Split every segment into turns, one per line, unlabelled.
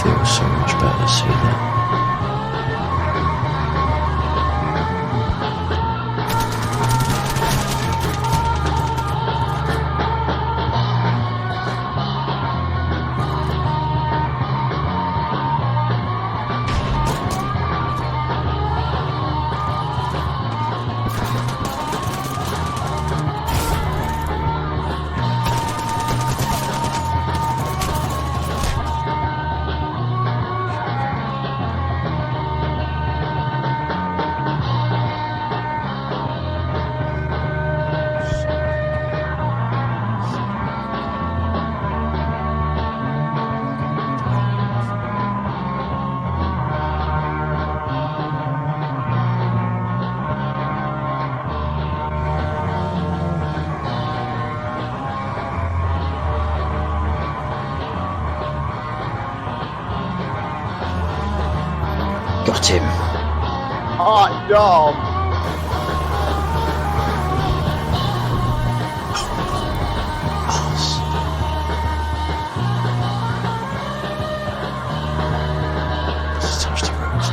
feels so much better, see that? Got him.
Hot dog.
Just touched the rose.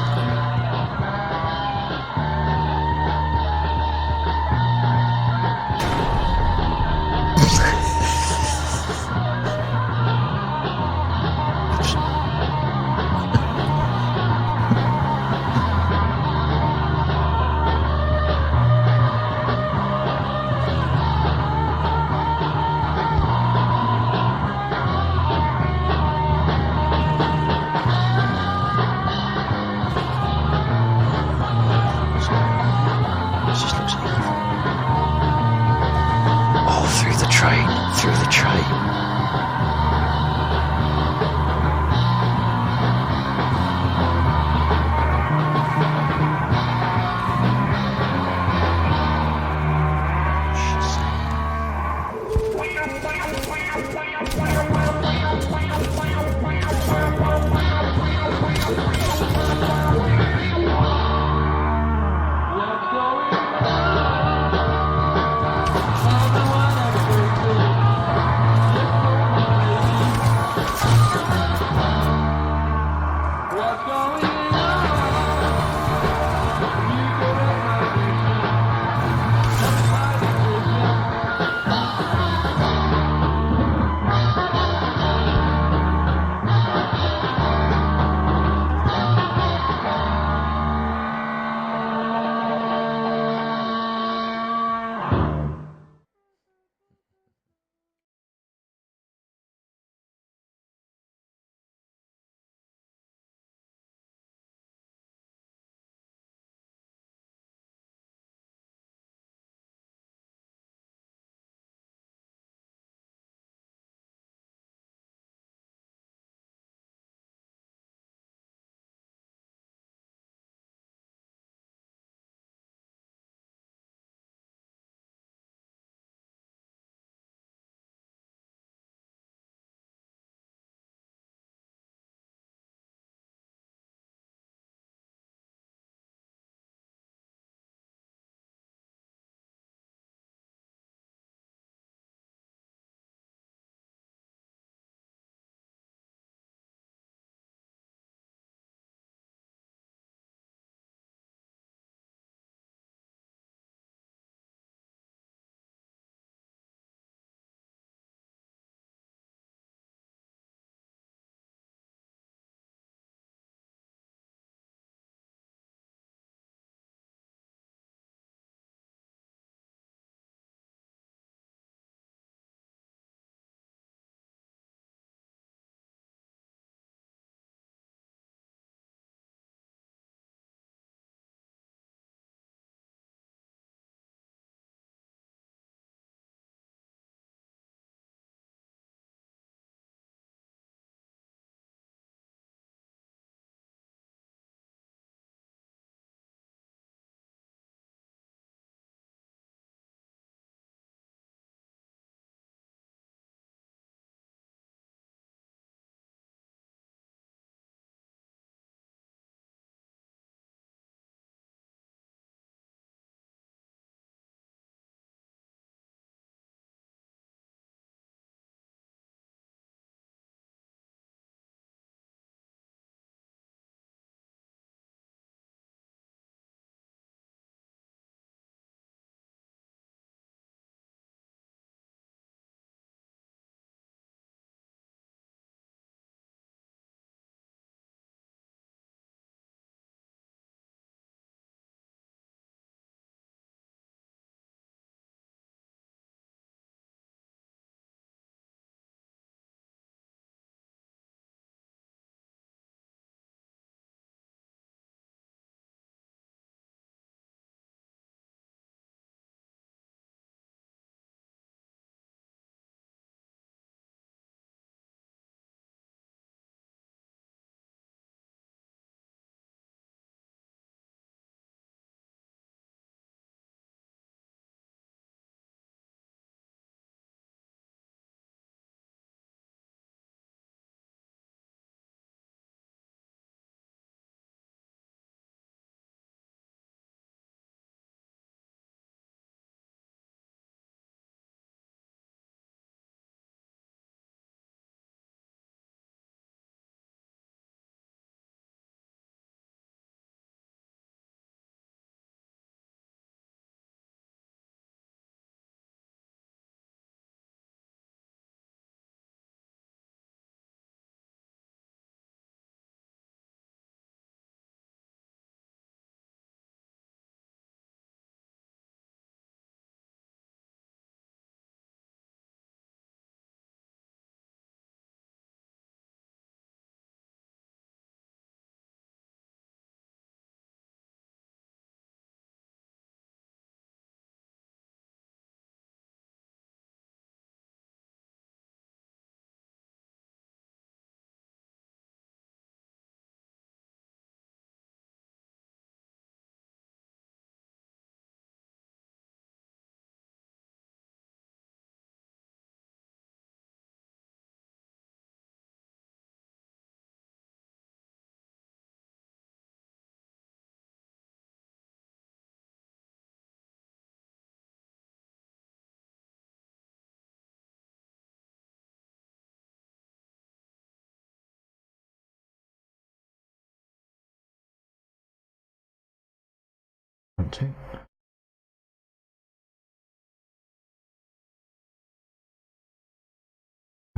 want to.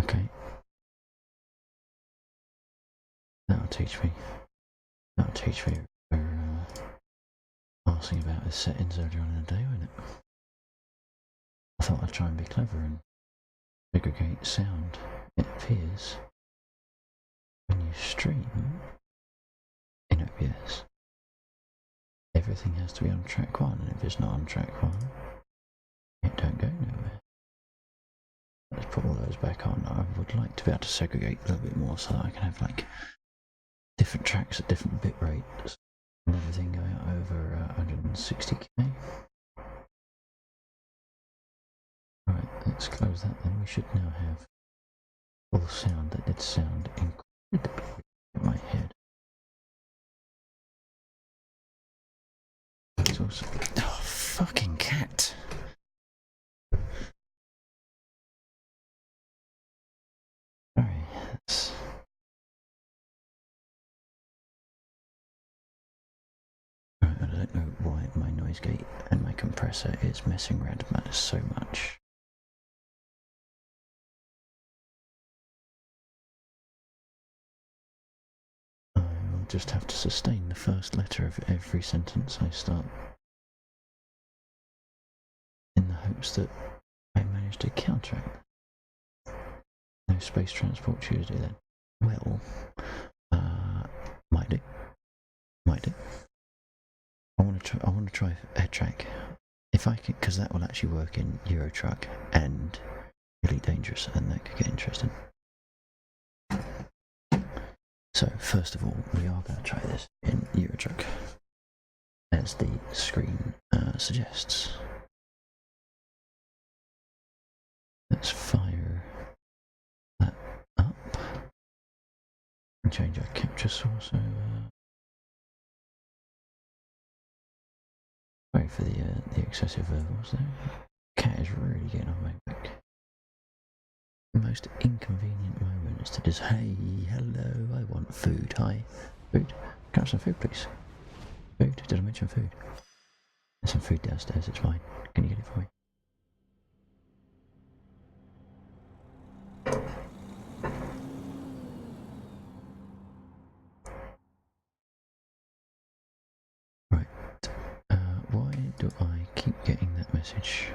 Okay. That'll teach me. That'll teach me asking about his settings earlier on in the day, won't it? I thought I'd try and be clever and segregate sound. It appears when you stream in OBS, everything has to be on track 1, and if it's not on track 1, it don't go nowhere. Let's put all those back on. I would like to be able to segregate a little bit more so that I can have like different tracks at different bit rates and everything going over 160k. Right, let's close that then. We should now have full sound. That did sound incredibly in my head. It's also... Oh, fucking cat! Sorry, that's... Right, I don't know why my noise gate and my compressor is messing around so much. I'll just have to sustain the first letter of every sentence I start in the hopes that I manage to counteract. No space transport Tuesday then. Well, might do. Might do. I want to try head track. If I can, because that will actually work in Euro Truck and Elite Dangerous, and that could get interesting. So, first of all, we are going to try this in Euro Truck, as the screen suggests. Let's fire that up and change our capture source over. Sorry for the excessive verbals there. Cat is really getting on my back. The most inconvenient moment is to just, hey, hello, I want food, hi. Food? Can I have some food, please? Food? Did I mention food? There's some food downstairs, it's fine. Can you get it for me? Right. Why do I keep getting that message?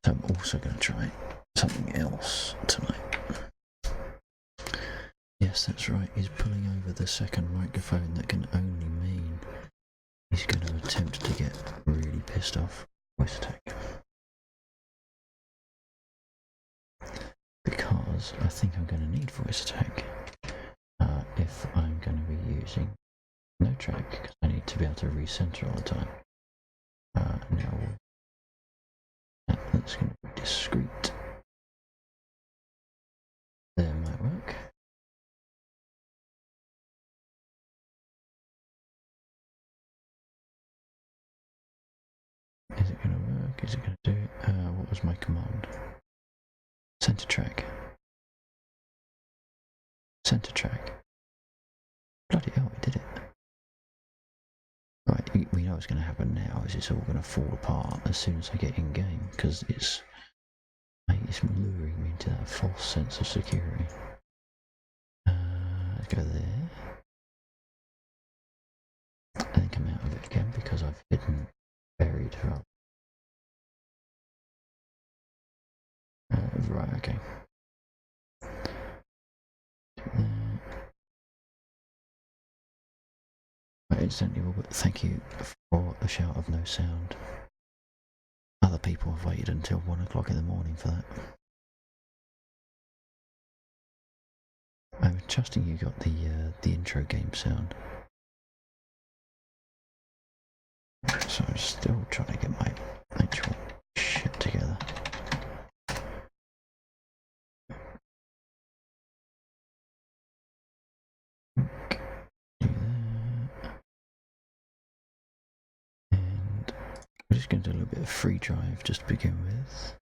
So I'm also going to try something else tonight. Yes, that's right, he's pulling over the second microphone. That can only mean he's going to attempt to get really pissed off. Voice attack. Because I think I'm going to need voice attack if I'm going to be using no track, because I need to be able to recenter all the time. Now that's going to be discrete. There might work. Is it going to work? Is it going to do it? What was my command? Center track. Center track. Bloody hell, it did it. Right, we know what's going to happen now, is it's all going to fall apart as soon as I get in game, because it's luring me into that false sense of security. Let's go there. And then come out of it again, because I've hidden buried her. Right, okay. Right, incidentally, Robert, thank you for the shout of no sound. Other people have waited until 1 o'clock in the morning for that. I'm trusting you got the intro game sound. So I'm still trying to get my actual shit together. Do that. going to do a little bit of free drive just to begin with.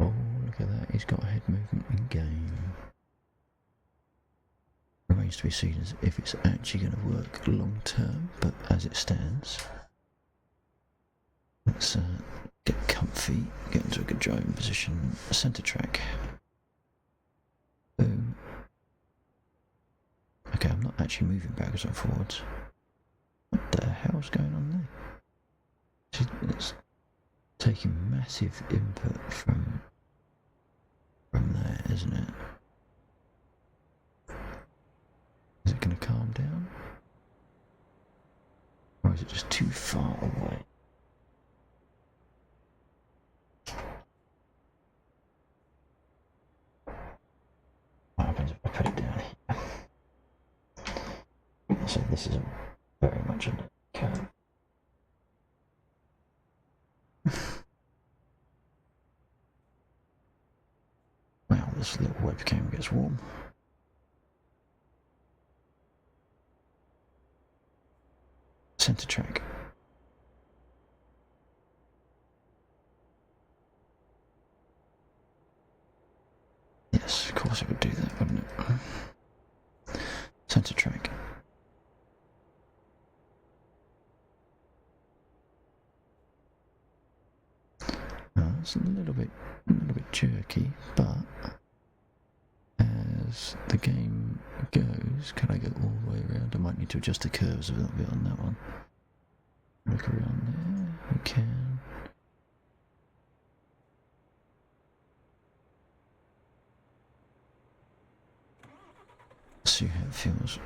Oh, look at that, he's got head movement in game. Remains to be seen as if it's actually going to work long term, but as it stands, let's get comfy, get into a good driving position, centre track. Boom. Okay, I'm not actually moving backwards and forwards. What the hell's going on there? It's taking massive input from there, isn't it? Is it going to calm down? Or is it just too far away? What happens if I put it down here? So this is very much a curve. Wow, this little webcam gets warm. Centre track. Yes, of course it would do that, wouldn't it? Centre track. It's a little bit jerky, but as the game goes, can I go all the way around? I might need to adjust the curves a little bit on that one. Look around there, we can. See how it feels.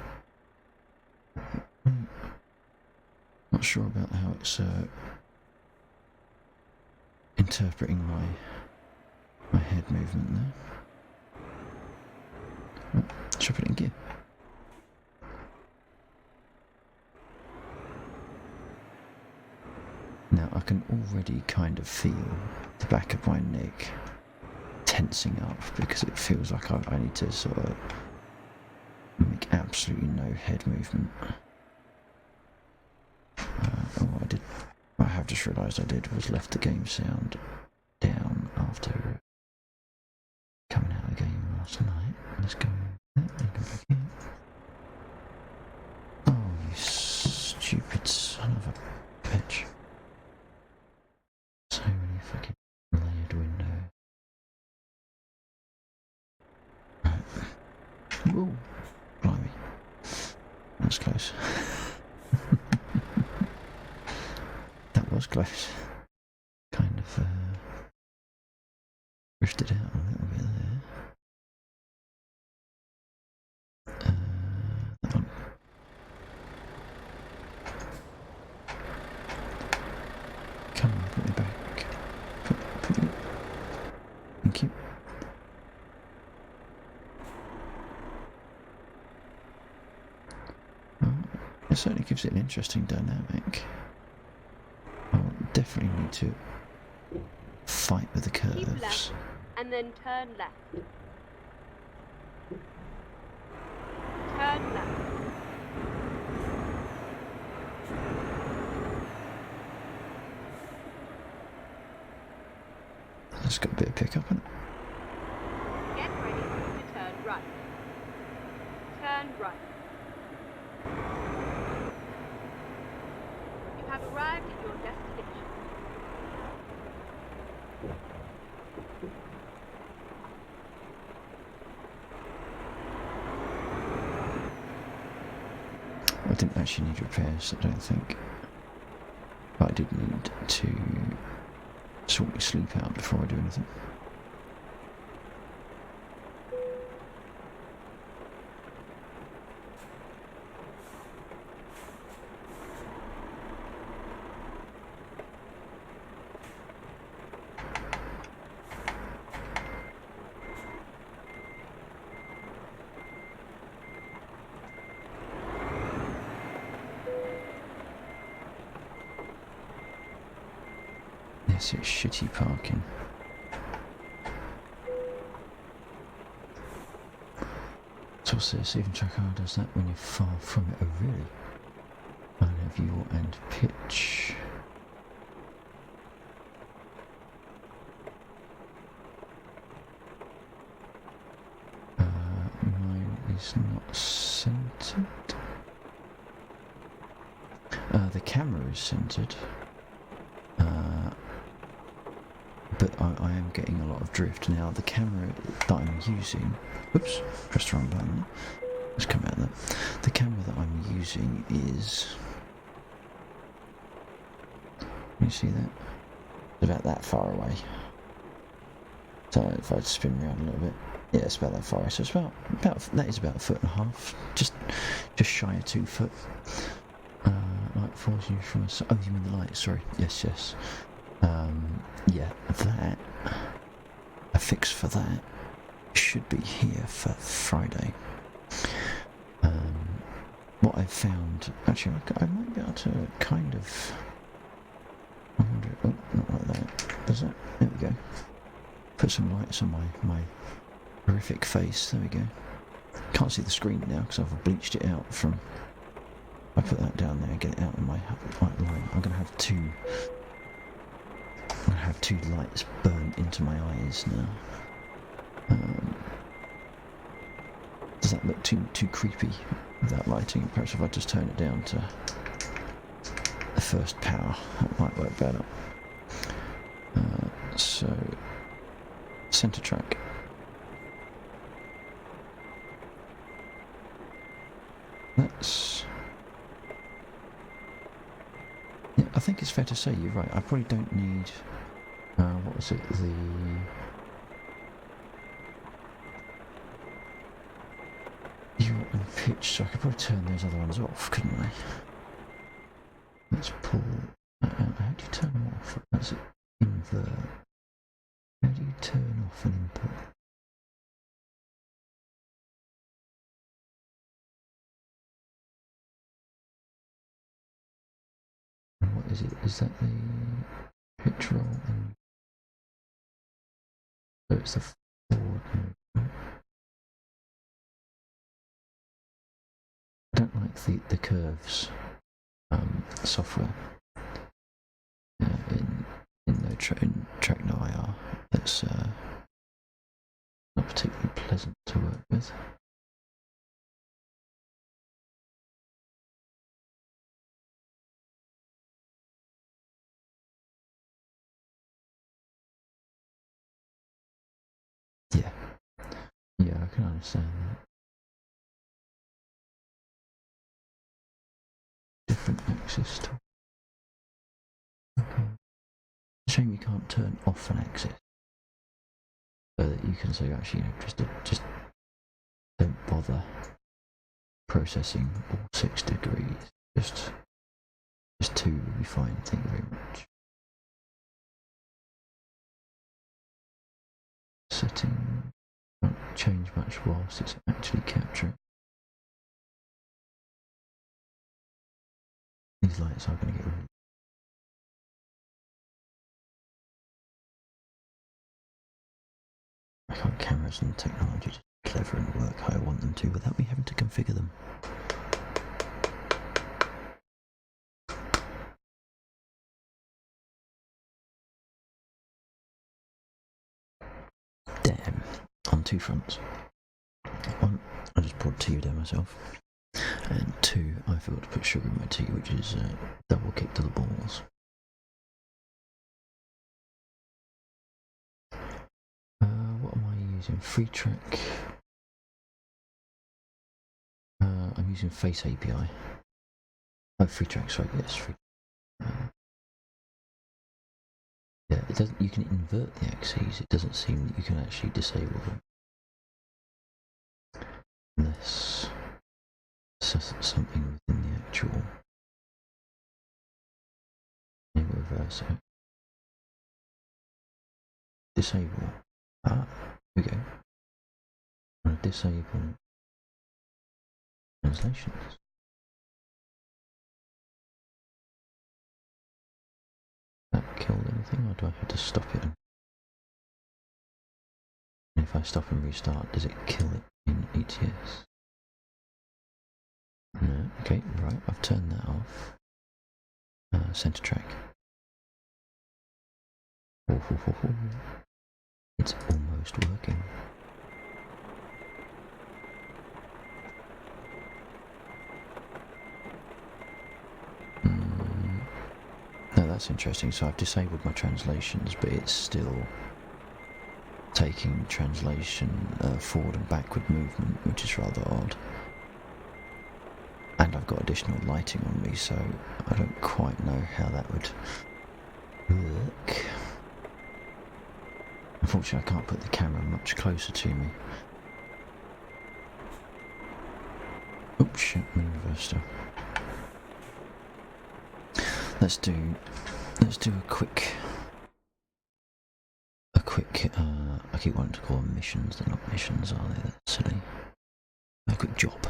Not sure about how it's interpreting my head movement there. Oh, should I put it in gear? Now I can already kind of feel the back of my neck tensing up because it feels like I need to sort of make absolutely no head movement. I have just realised I did was left the game sound down after coming out of the game last night. Let's go back in. Oh, you stupid son of a bitch. So many fucking layered windows. Right. Whoa. Blimey. That's close. That was close. Kind of drifted out a little bit there. That one. Come on, put me back. Put me. Thank you. Well, it certainly gives it an interesting dynamic. I'll definitely need to fight with the curves.
Keep left, and then turn left. Turn left.
It's got a bit of pickup in it.
Get ready to turn right. Turn right. You have arrived at your destination.
I didn't actually need repairs, I don't think. But I did need to sort my sleep out before I do anything. Yes, it's shitty parking. What's this? Even track how does that when you're far from it? Oh, really? I have view and pitch. Mine is not centered. The camera is centered. But I am getting a lot of drift now. The camera that I'm using... Oops, pressed the wrong button. Let's come out of that. The camera that I'm using is... Can you see that? It's about that far away. So if I spin around a little bit, yeah, it's about that far. So it's about that is about 1.5 foot, just shy of 2 foot. Light falls you from. Oh, you mean the light? Sorry. Yes. Yeah, that a fix for that should be here for Friday. What I've found, actually, I might be able to kind of. I wonder. Oh, not like that. Does it? There we go. Put some lights on my horrific face. There we go. Can't see the screen now because I've bleached it out from. I put that down there and get it out of my white line. I'm gonna have two lights burn into my eyes now. Does that look too creepy without lighting? Perhaps if I just turn it down to the first power, that might work better. So center track. That's. Yeah, I think it's fair to say you're right. I probably don't need. What was it? The. Yaw and pitch. So I could probably turn those other ones off, couldn't I? Let's pull. How do you turn them off? That's it. Invert. How do you turn off an input? And what is it? Is that the pitch roll? And so it's the forward move. I don't like the curves software in track no IR. That's not particularly pleasant to work with. Yeah, I can understand that. Different axis tool. Okay. Shame you can't turn off an axis, so that you can say actually, just don't bother processing all 6 degrees. Just 2 will be fine. Thank you very much. Setting won't change much whilst it's actually capturing. These lights are going to get really. I can't cameras and technology to be clever and work how I want them to without me having to configure them. Damn. On 2 fronts. 1, I just poured tea down myself. And 2, I forgot to put sugar in my tea, which is double kick to the balls. What am I using? Free track. I'm using Face API. Oh, free track, sorry, yes, free. Yeah, it doesn't. You can invert the axes. It doesn't seem that you can actually disable them. Unless something within the actual. Reverse it. Disable. Here we go. I'm going to disable translations. That killed anything, or do I have to stop it? And if I stop and restart, does it kill it in ETS? No, okay, right, I've turned that off. Centre track. It's almost working. No, that's interesting. So I've disabled my translations, but it's still taking translation forward and backward movement, which is rather odd. And I've got additional lighting on me, so I don't quite know how that would work. Unfortunately, I can't put the camera much closer to me. Oops, shit, I'm in reverse still. Let's do a quick, I keep wanting to call them missions, they're not missions, are they? That's silly. A quick job.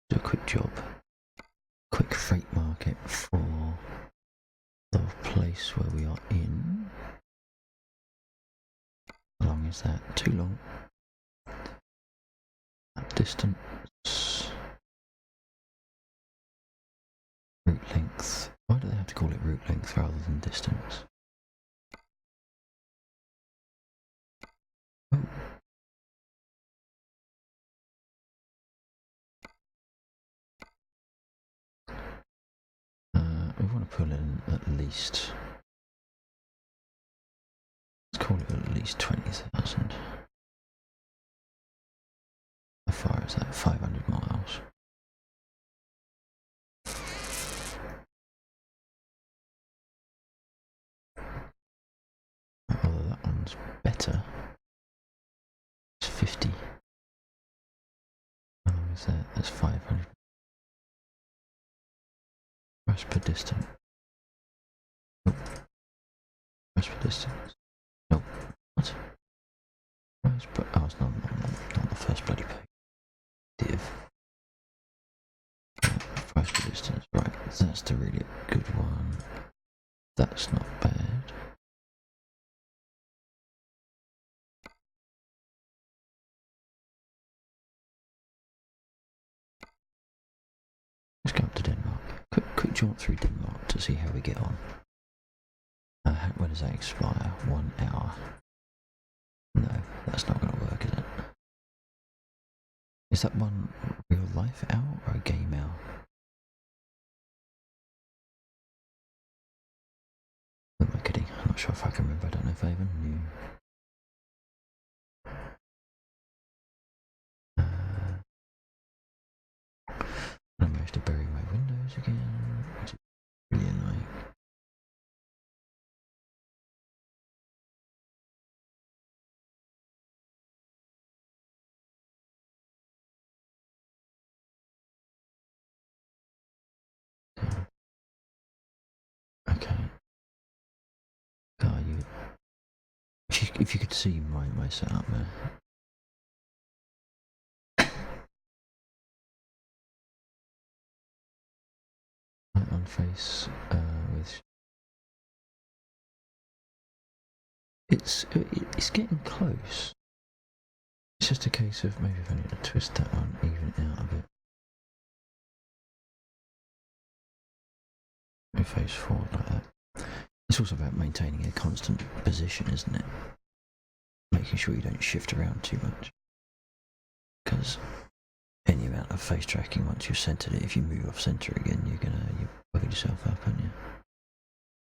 Do a quick job. Quick freight market for the place where we are in. How long is that? Too long. Distance. Route length. Why do they have to call it route length rather than distance? Oh. We want to pull in at least. Let's call it at least 20,000. How far is that? 500 miles. Although that one's better. It's 50. How long is that? That's 500. Price per distance. Nope. Price per distance. Nope. What? Price per... Oh, it's not the first bloody page. Div. Price per distance. Right, that's the really good one. That's not bad. Let's go up to Denmark. Quick jaunt through Denmark to see how we get on. When does that expire? 1 hour. No, that's not going to work, is it? Is that one real life hour or a game hour? Who am I kidding? I'm not sure if I can remember. I don't know if I even knew. I managed to bury my windows again, which is really annoying. Okay. If you could see my setup there. On face with. It's getting close. It's just a case of maybe if I need to twist that one, even it out a bit. We face forward like that. It's also about maintaining a constant position, isn't it? Making sure you don't shift around too much. Because any amount of face tracking, once you've centered it, if you move off center again, you're bugging yourself up, aren't you?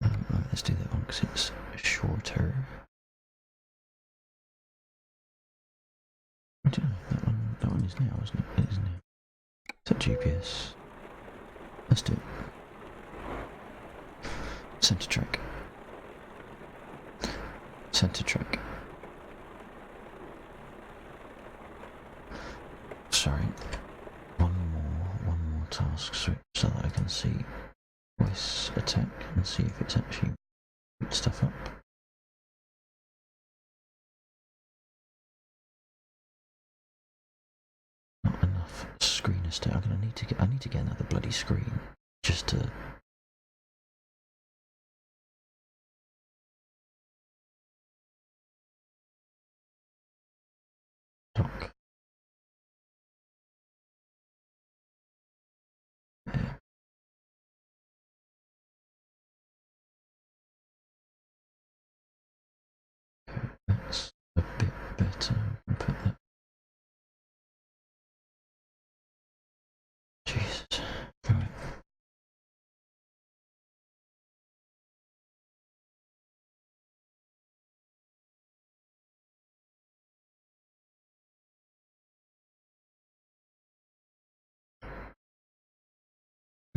Right, let's do that one because it's shorter. I don't know, that one is now, isn't it? It is now. Is that GPS? Let's do it. Center track. Center track. Sorry. One more task switch so that I can see voice attack and see if it's actually put stuff up. Not enough screen estate. I need to get another bloody screen just to dock.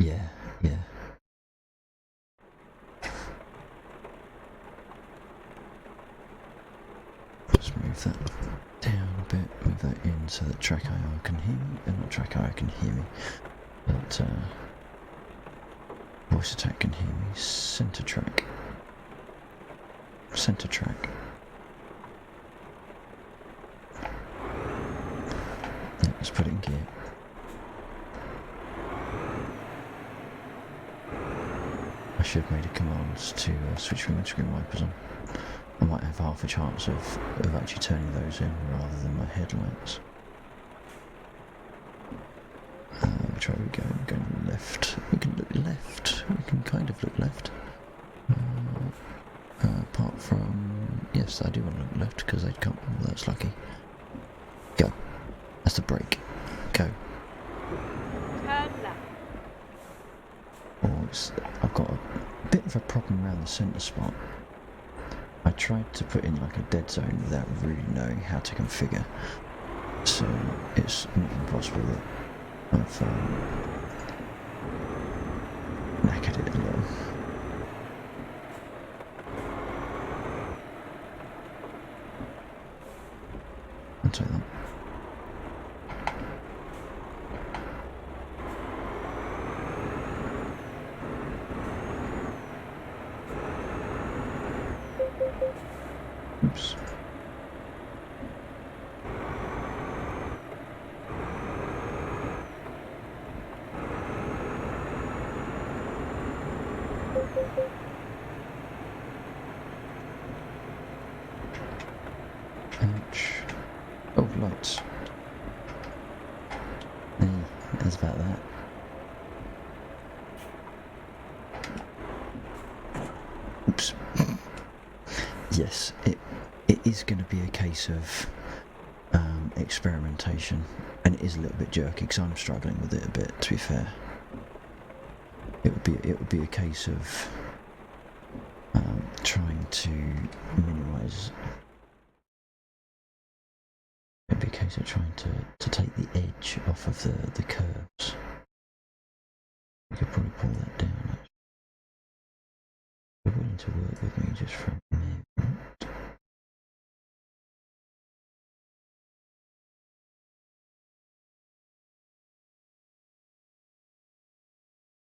Yeah, yeah. Just move that down a bit, move that in so that track IR can hear me, and not track IR can hear me, but voice attack can hear me. Center track. Center track. Yeah, let's put it in gear. I should have made a command to switch windscreen wipers on. I might have half a chance of actually turning those in rather than my headlights. Which way we go? We're going left. We can look left. We can kind of look left. Apart from... Yes, I do want to look left because they'd come... Well, that's lucky. Go. That's the brake. Go.
Turn left.
I've got a bit of a problem around the centre spot. I tried to put in like a dead zone without really knowing how to configure, so it's not impossible that I've knackered it a little. I'll take that. Oops. Ouch. Oh, lights. That's about that. Oops. Yes, it is going to be a case of experimentation, and it is a little bit jerky because I'm struggling with it a bit. To be fair, it would be a case of trying to minimise. It'd be a case of trying to take the edge off of the curves. You could probably pull that down. Actually. You're willing to work with me just for a minute.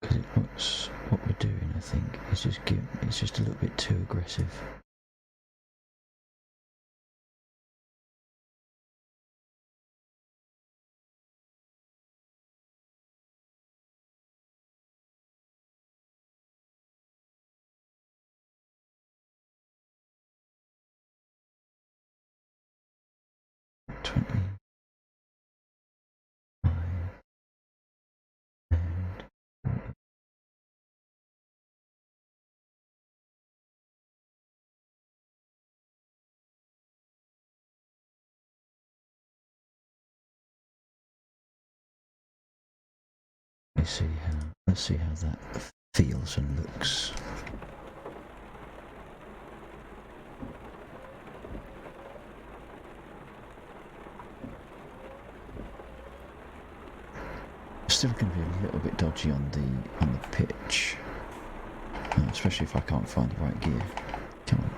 Because what we're doing, I think, is it's just a little bit too aggressive. Let's see how that feels and looks. Still going to be a little bit dodgy on the pitch, especially if I can't find the right gear. Come on.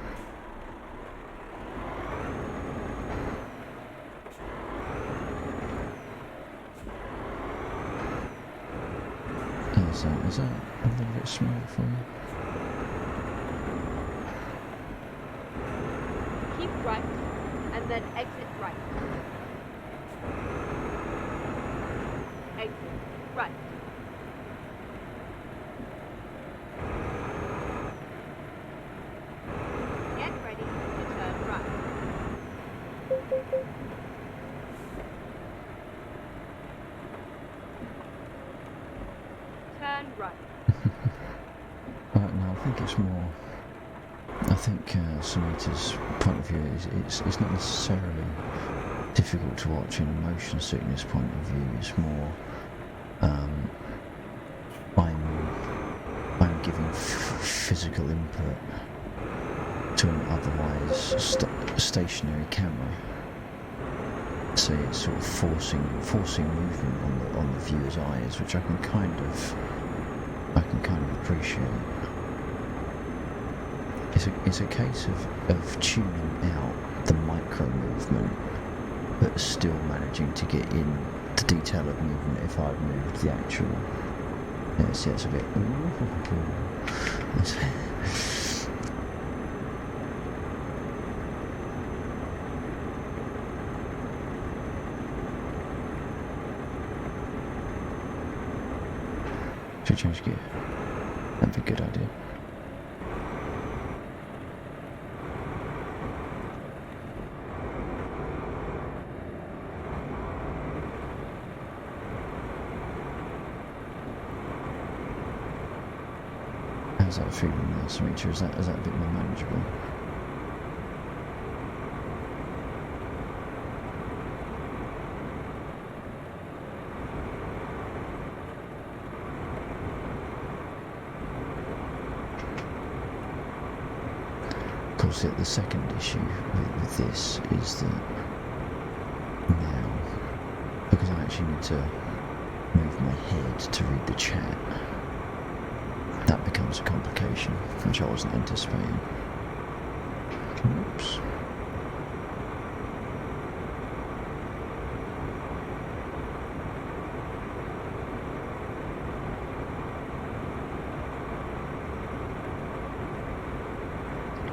Is that a little bit smooth for you?
Keep right, and then exit right. Exit right. Get ready to turn right. Turn right.
Right, now I think it's more... I think Samita's point of view is it's not necessarily difficult to watch in a motion sickness point of view. It's more I'm giving physical input to an otherwise stationary camera, so it's sort of forcing movement on the viewer's eyes, which I can kind of I can kind of appreciate. It's a case of tuning out the micro movement, but still managing to get in the detail of movement if I've moved the actual. Yeah, see, it's a bit. Should change gear. That'd be a good idea. How's that feeling now, Samitra? Is that a bit more manageable? Of course, the second issue with this is that now, because I actually need to move my head to read the chat, that becomes a complication, which I wasn't anticipating. Oops.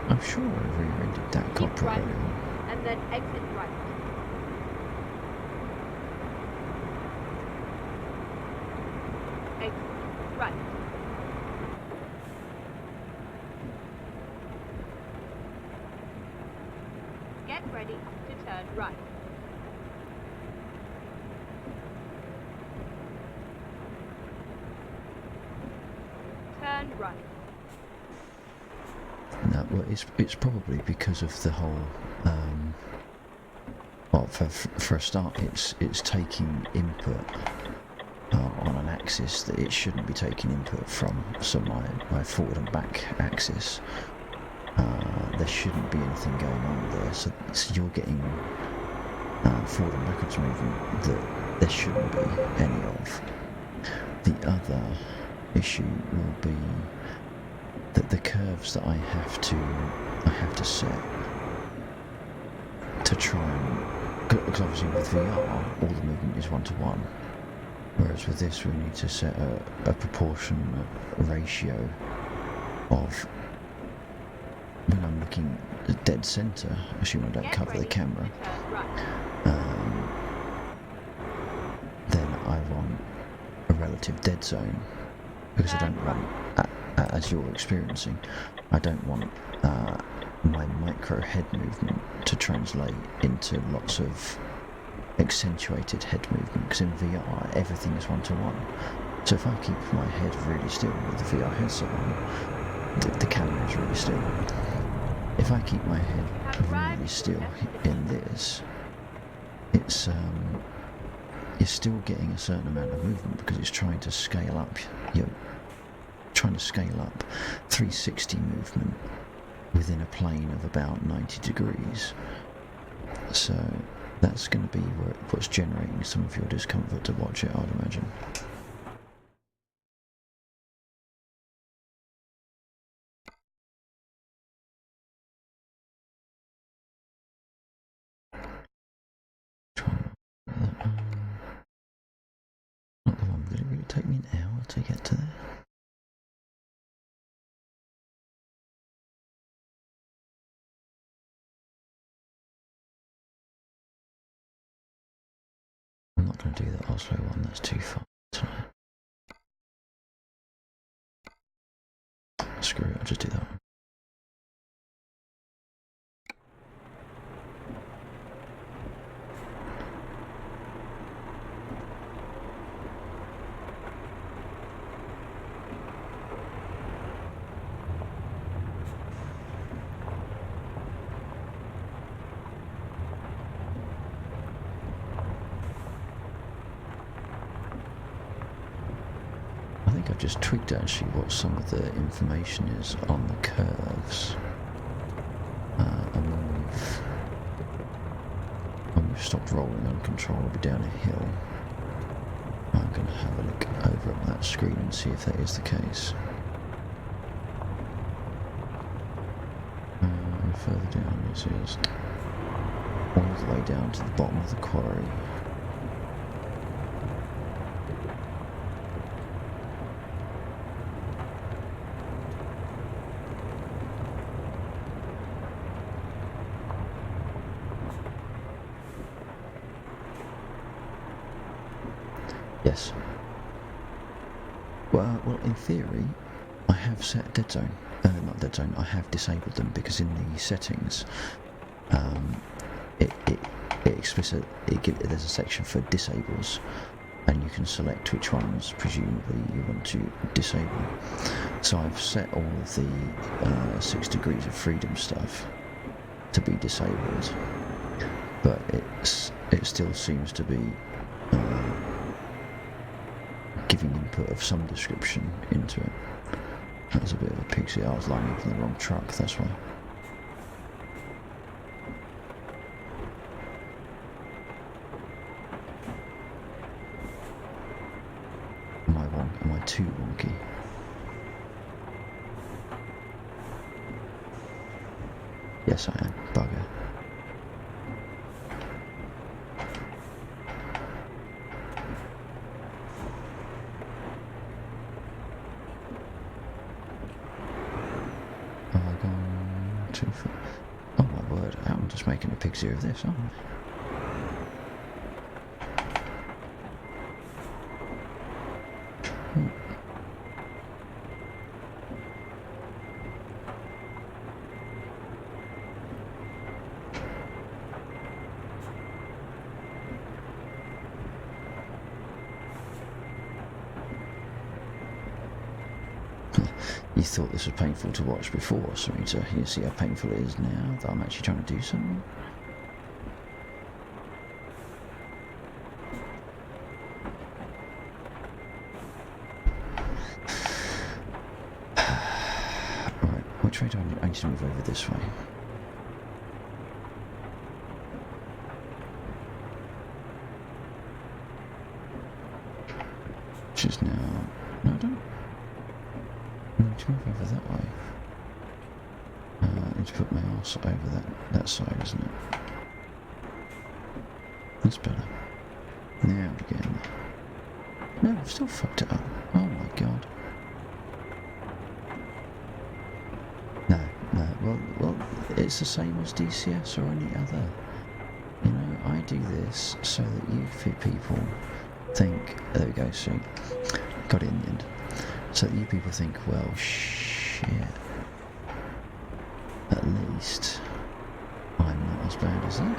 I'm sure I reread that
Keep
copper
right,
earlier on.
and then exit right. Exit right. Get ready to turn right. Turn right.
No, well, it's probably because of the whole. Well, for a start, it's taking input on an axis that it shouldn't be taking input from. So my forward and back axis, there shouldn't be anything going on there. So you're getting forward and backwards movement that there shouldn't be any of. The other issue will be that the curves that I have to set to try and, because obviously with VR all the movement is 1-to-1, whereas with this we need to set a proportion, a ratio of, when I'm looking at dead centre, assuming I don't cover the camera, then I want a relative dead zone, because I don't want, as you're experiencing, I don't want my micro head movement to translate into lots of accentuated head movement, because in VR everything is 1-to-1. So if I keep my head really still with the VR headset on, the camera is really still. If I keep my head really still in this, it's you're still getting a certain amount of movement because it's trying to scale up. You're trying to scale up 360 movement within a plane of about 90 degrees. So that's going to be what's generating some of your discomfort to watch it, I'd imagine. Not the one. Did it really take me an hour to get to there? I'm not going to do the Oslo one, that's too far. Screw it, I'll just do that one. I think I've just tweaked actually what some of the information is on the curves. And when we've stopped rolling uncontrollably down a hill, I'm going to have a look over at that screen and see if that is the case. Further down, this is all the way down to the bottom of the quarry. Yes. Well, in theory, I have set dead zone. Not dead zone. I have disabled them because in the settings, it there's a section for disables, and you can select which ones presumably you want to disable. So I've set all of the 6 degrees of freedom stuff to be disabled, but it still seems to be giving input of some description into it. That was a bit of a pixie. I was lining up in the wrong truck, that's why. Am I wrong? Am I too wonky? Yes, I am. Bugger. Have I gone too far? Oh my word, I'm just making a pixie of this, aren't I? You thought this was painful to watch before, so you see how painful it is now that I'm actually trying to do something? Right, which way do I need to move over this way? Which is now... No, I don't. I need to move over that way. I need to put my arse over that side, isn't it? That's better. Now again. No, I've still fucked it up. Oh my god. No. Well, it's the same as DCS or any other. You know, I do this so that you people think... There we go, see. Got it in the end. So that you people think, well, shit. At least I'm not as bad as that.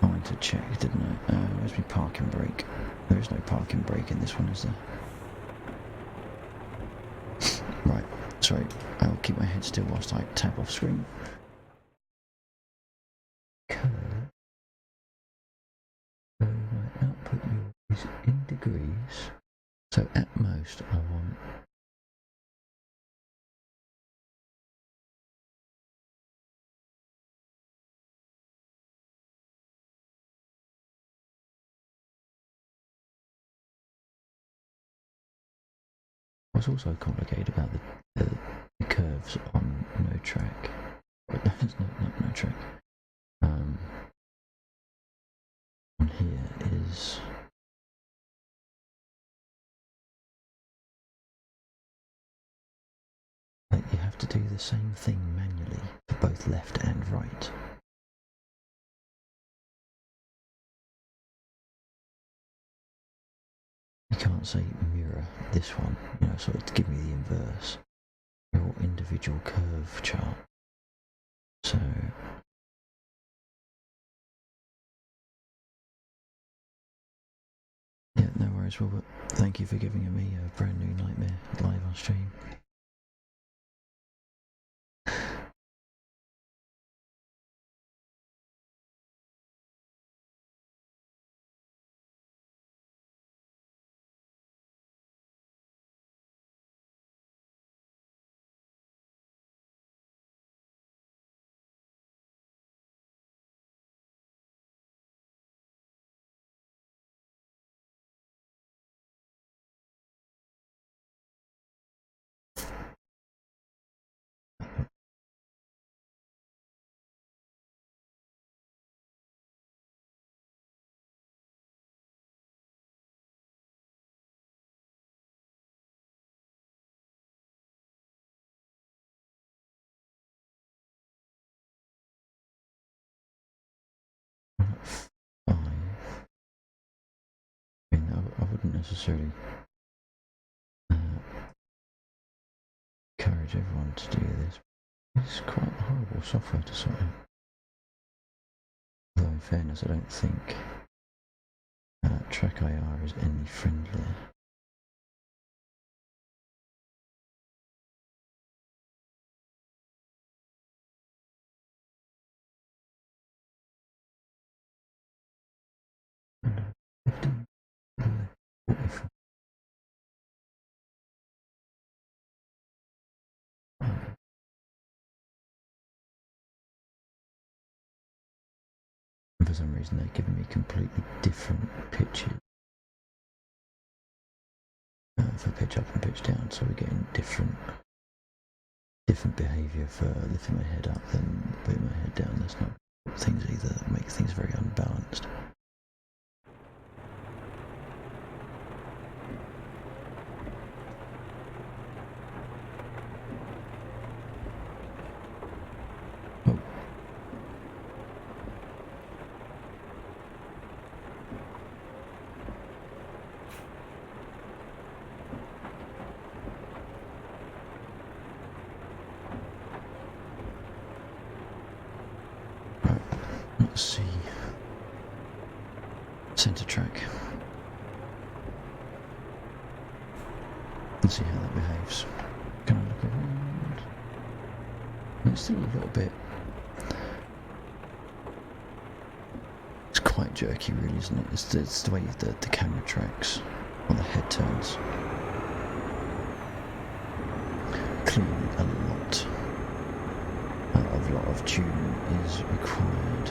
I wanted to check, didn't I? Where's my parking brake? There is no parking brake in this one, is there? Right, sorry. I'll keep my head still whilst I tap off screen. Curve. So my output is in degrees. So at most I want... What's also complicated about the curves on no track, it's not no track, on here is that you have to do the same thing manually for both left and right. You can't say mirror this one, you know, sort of to give me the inverse. Your individual curve chart. So yeah, no worries, Robert. Thank you for giving me a brand new nightmare live on stream. necessarily encourage everyone to do this. It's quite horrible software to sort of. Although in fairness, I don't think Track IR is any friendlier. And for some reason, they're giving me completely different pitches for pitch up and pitch down, so we're getting different behaviour for lifting my head up than putting my head down. That's not things either. That make things very unbalanced. Let's see. Centre track. Let's see how that behaves. Can I look around? It's still a little bit. It's quite jerky, really, isn't it? It's the way the camera tracks or the head turns. Clearly, a lot of tuning is required.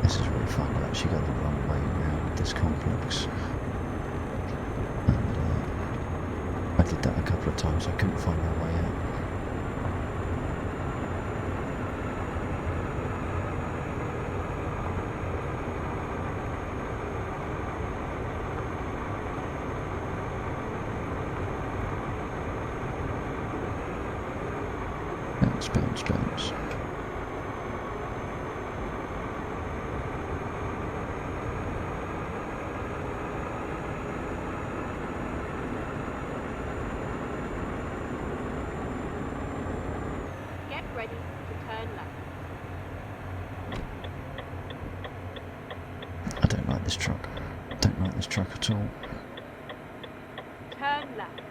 This is where we find out she got the wrong way around this complex. And I did that a couple of times, I couldn't find my way out. Bounce, bounce.
Get ready to turn left.
I don't like this truck. Don't like this truck at all.
Turn left.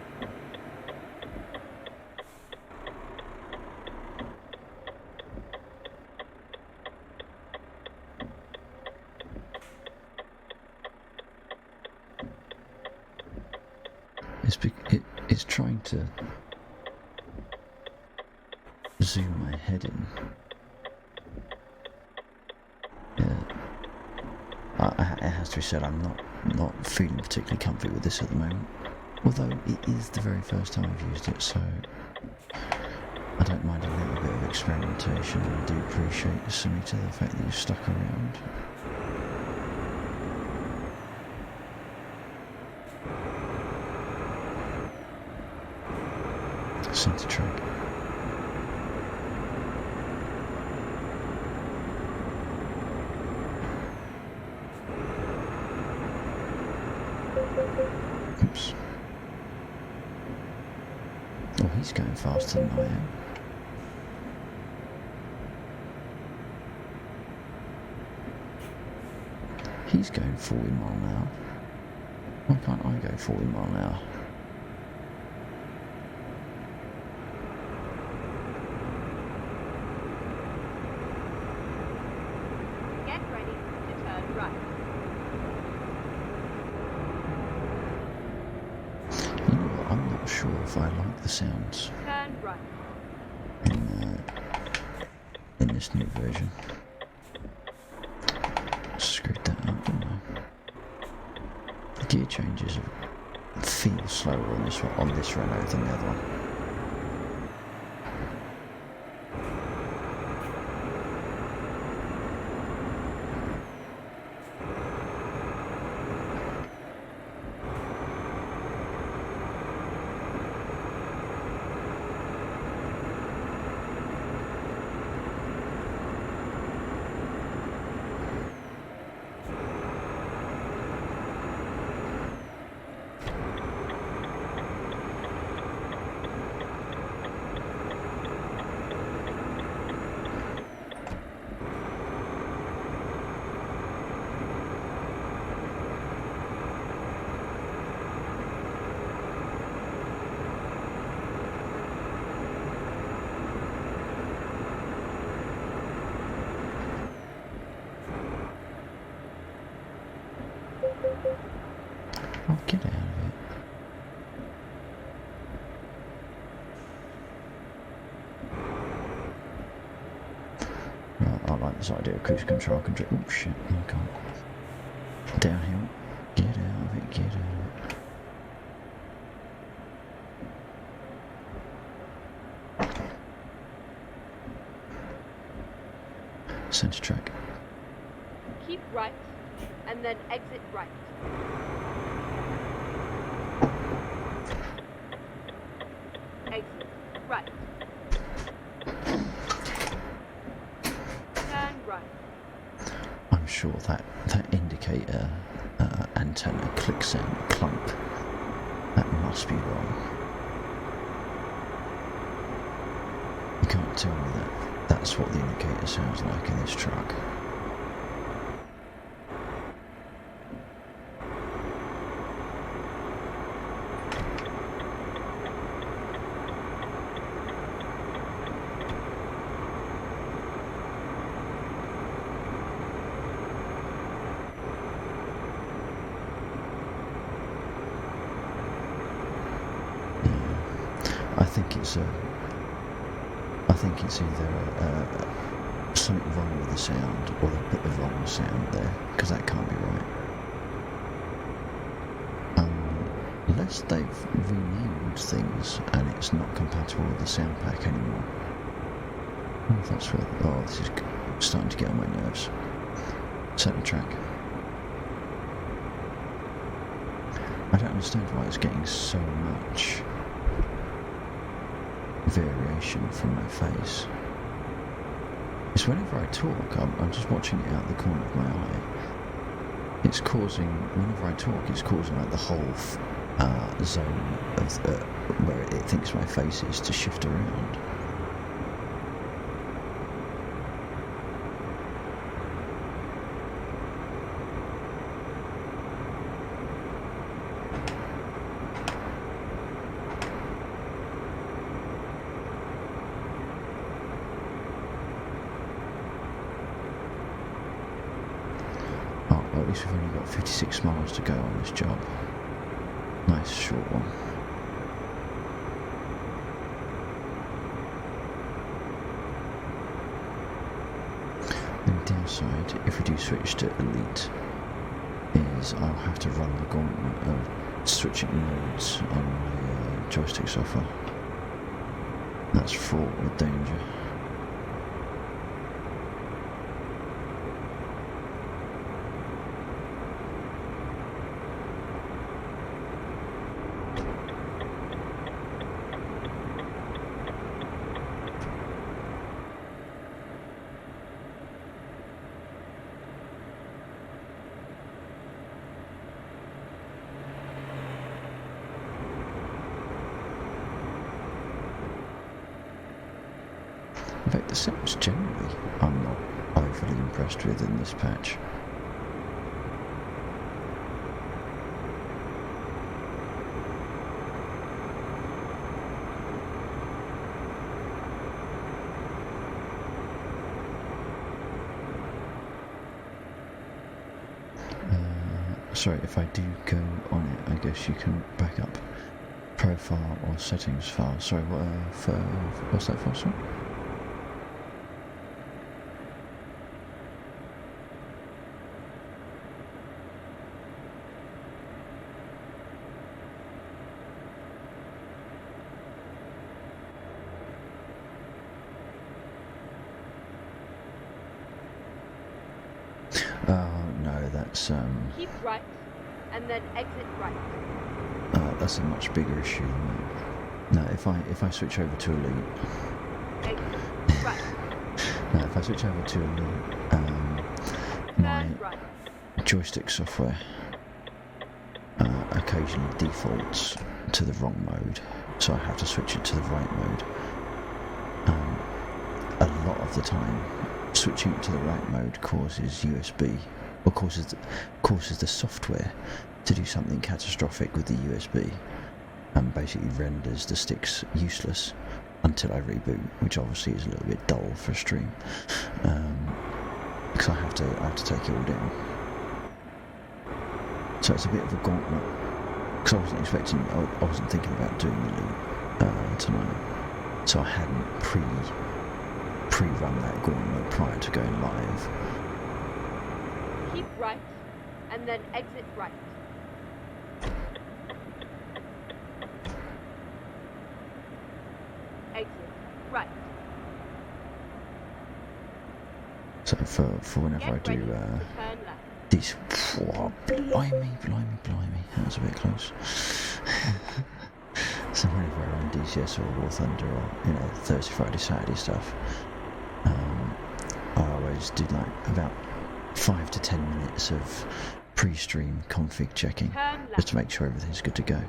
It's trying to zoom my head in. Yeah. It has to be said, I'm not feeling particularly comfy with this at the moment. Although it is the very first time I've used it, so I don't mind a little bit of experimentation. I do appreciate Samita, the fact that you've stuck around. Centre track. Oops. Oh, he's going faster than I am. He's going 40 mile an hour. Why can't I go 40 mile an hour?
Get ready to turn right.
You know what, I'm not sure if I like the sounds
Turn right.
in this new version. Screwed that up, didn't I? The gear changes feel slower on this Renault than the other one. Oh, get out of it. Right, I like this idea of cruise control. Oh shit, you can't. Downhill. Get out of it, get out of it. Centre track.
Keep right, and then exit right. Exit right. Turn right.
I'm sure that indicator antenna click sound clump, that must be wrong. You can't tell me that's what the indicator sounds like in this truck. I think it's either something wrong with the sound, or they put the wrong sound there, because that can't be right. Unless they've renamed things and it's not compatible with the sound pack anymore. This is starting to get on my nerves. Centre track. I don't understand why it's getting so much variation from my face. It's whenever I talk, I'm just watching it out the corner of my eye. It's causing, whenever I talk, it's causing like the whole zone of where it thinks my face is to shift around. At least we've only got 56 miles to go on this job. Nice short one. The downside, if we do switch to Elite, is I'll have to run the gauntlet of switching modes on my joystick software. That's fraught with danger. In fact, the sounds generally I'm not overly impressed with in this patch. Sorry, if I do go on it, I guess you can back up profile or settings file. Sorry, what's that for? Sorry? Oh no, that's
Keep right, and then exit right.
that's a much bigger issue than that. No, if I switch over to Elite,
Exit right.
no, if I switch over to Elite, my
Turn right.
joystick software occasionally defaults to the wrong mode, so I have to switch it to the right mode. A lot of the time, switching it to the right mode causes USB, or causes the software to do something catastrophic with the USB, and basically renders the sticks useless until I reboot, which obviously is a little bit dull for a stream, because I have to take it all down. So it's a bit of a gauntlet, because I wasn't thinking about doing the loop tonight, so I hadn't pre-run that gauntlet prior to going live.
Keep right, and then exit right. Exit right.
So for whenever
Get
I do
ready to turn left.
these, blimey, that was a bit close. So whenever I run DCS or War Thunder or Thursday, Friday, Saturday stuff, I always do like about 5 to 10 minutes of pre-stream config checking,
Turn left.
just to make sure everything's good to go.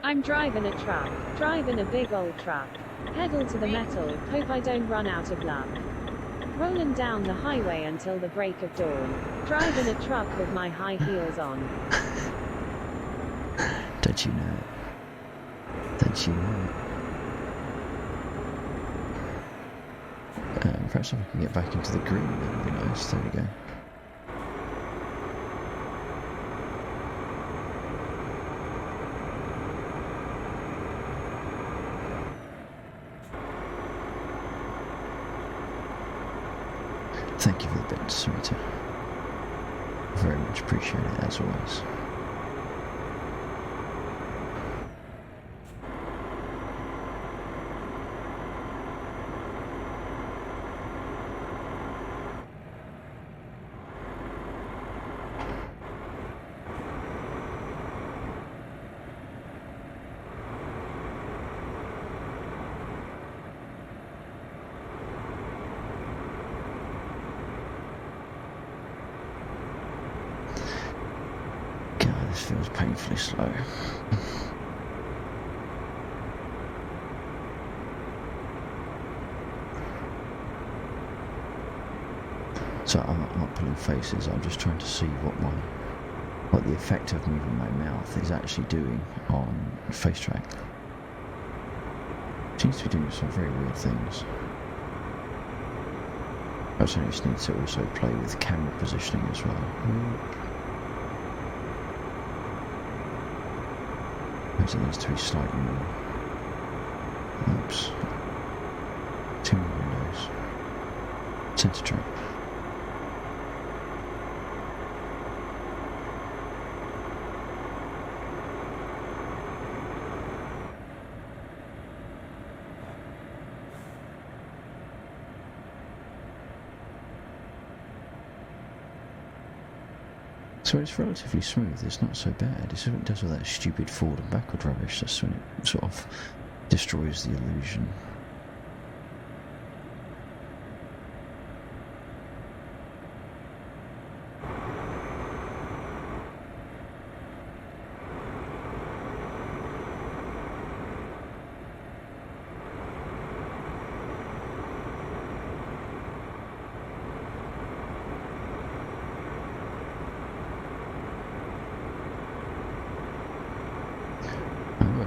I'm driving a truck, driving a big old truck. Pedal to the metal, hope I don't run out of luck. Rolling down the highway until the break of dawn. Driving a truck with my high heels on.
Don't you know it? Don't you know it? Perhaps if I can get back into the green, that would be nice. There we go. Thank you for the bits, Sarita. Very much appreciate it, as always. This feels painfully slow. So I'm not pulling faces, I'm just trying to see what the effect of moving my mouth is actually doing on face track. Seems to be doing some very weird things. I just need to also play with camera positioning as well. It needs to be slightly more. Oops. Too many windows. Centre track. So it's relatively smooth, it's not so bad. It's when it does all that stupid forward and backward rubbish, that's when it sort of destroys the illusion.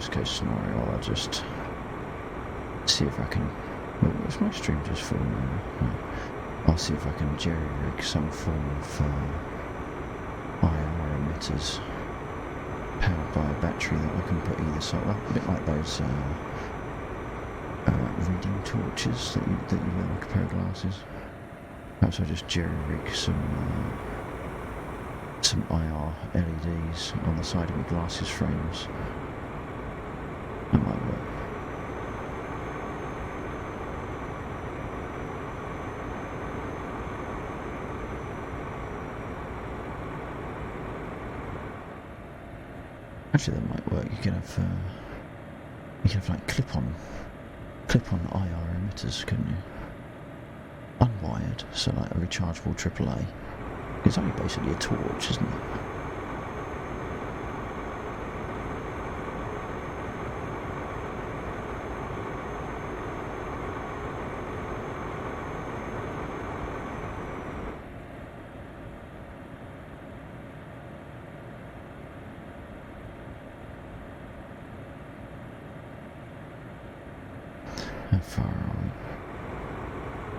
worst case scenario, I'll just see if I can. Well, is my stream just full now? No. I'll see if I can jerry-rig some form of IR emitters powered by a battery that I can put either side. Well, a bit like those reading torches that you wear like a pair of glasses. Perhaps I'll just jerry-rig some IR LEDs on the side of my glasses frames. That might work. Actually, that might work. You can have like clip-on IR emitters, couldn't you? Unwired, so like a rechargeable AAA. It's only basically a torch, isn't it? How far are we?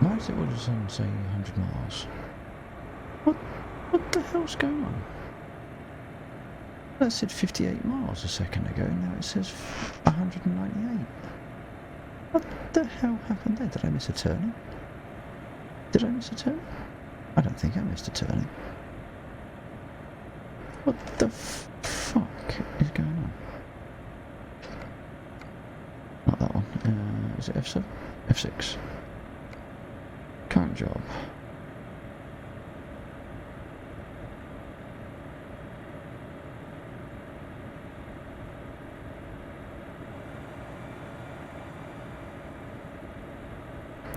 Why does it all of a sudden say 100 miles? What the hell's going on? That said 58 miles a second ago, and now it says 198. What the hell happened there? Did I miss a turning? Did I miss a turn? I don't think I missed a turning. What the fuck is going on? Not that one. Is it F7? F6. Current job.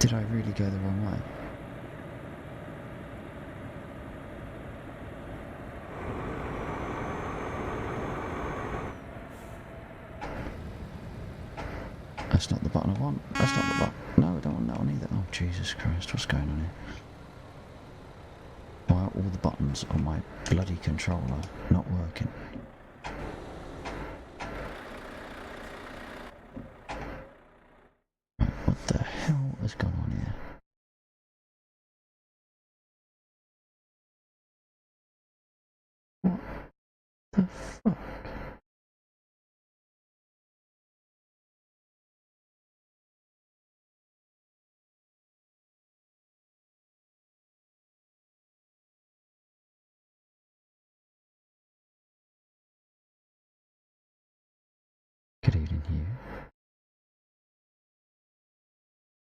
Did I really go the wrong way? That's not the button I want. That's not the button. No, I don't want that one either. Oh, Jesus Christ, what's going on here? Why are all the buttons on my bloody controller not working? Right, what the hell has gone on here? What the fuck? Good evening, Hugh.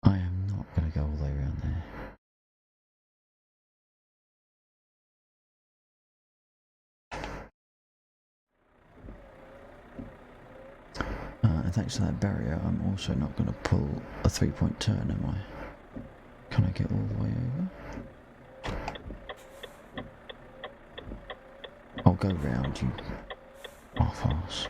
I am not going to go all the way around there. And thanks to that barrier, I'm also not going to pull a 3-point turn, am I? Can I get all the way over? I'll go round, you off-arse.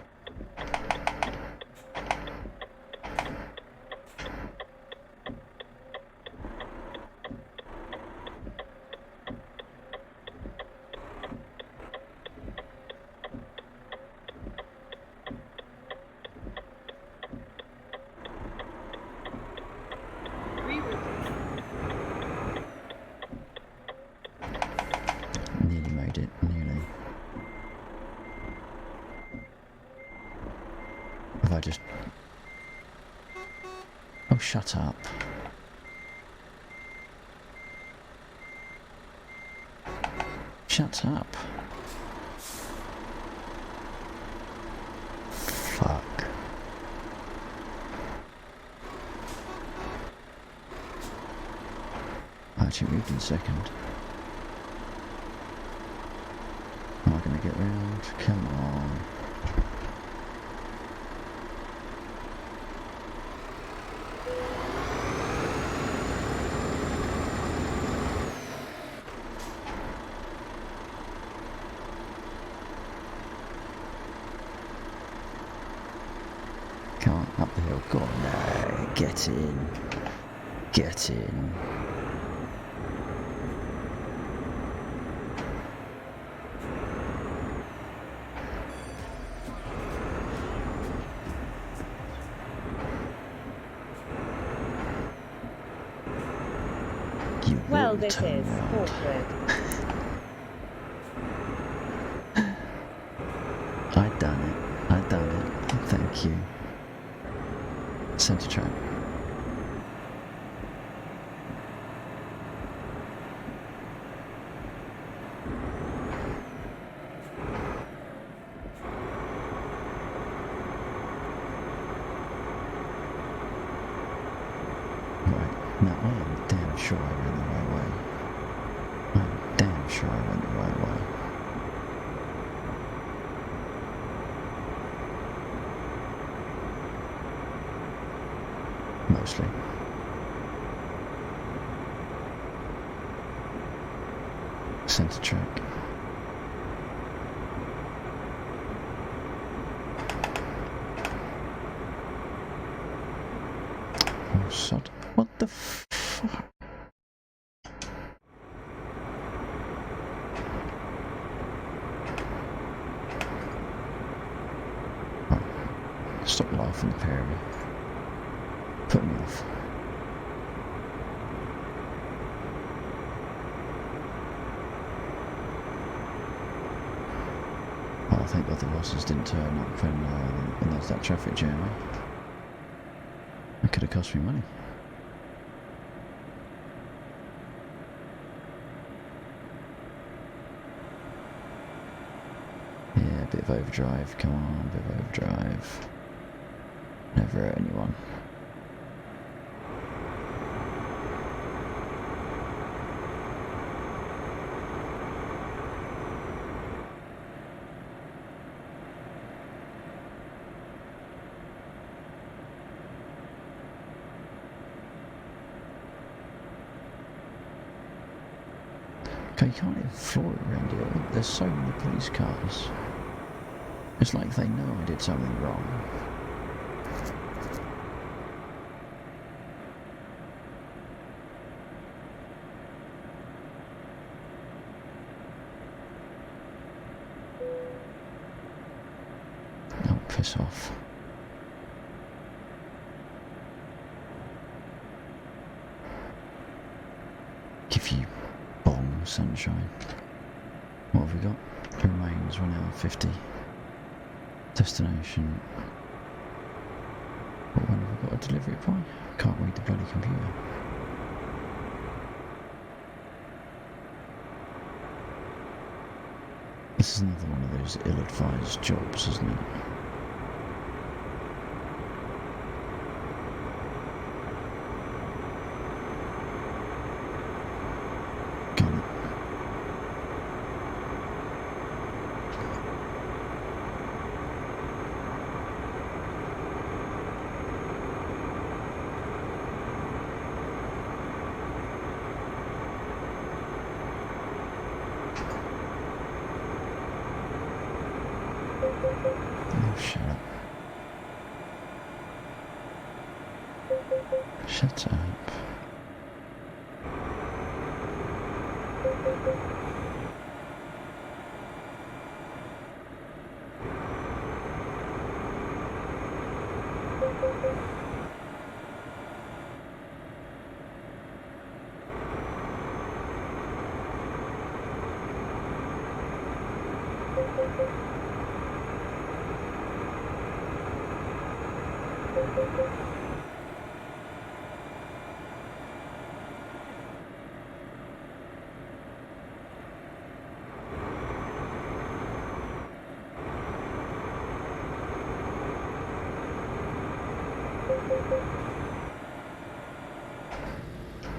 Nearly made it, nearly. Have I just... Oh, shut up. Shut up. Fuck. I actually moved in second. Am I going to get round? Come on. Come on, up the hill. Go on, no, get in. Get in. You
Well,
will
this
turn
is
around.
awkward.
I done it. I done it. Thank you. Centre track. Right, now I am damn sure I ran the right way. I'm damn sure I went the right way. Mostly. Centre track. Oh, sod. What the fuck? Right. Stop laughing, Perry. Put me off. Oh, thank God the buses didn't turn up when there's that traffic jam. That could have cost me money. Yeah, a bit of overdrive. Come on, a bit of overdrive. Never hurt anyone. Okay, you can't even floor it around here. There's so many police cars. It's like they know I did something wrong. Oh, piss off. Give you bong sunshine. What have we got? Remains 1 hour 50. Destination. What one have we got a delivery by? Can't read the bloody computer. This is another one of those ill-advised jobs, isn't it? Got it. Oh, shut up. Shut up.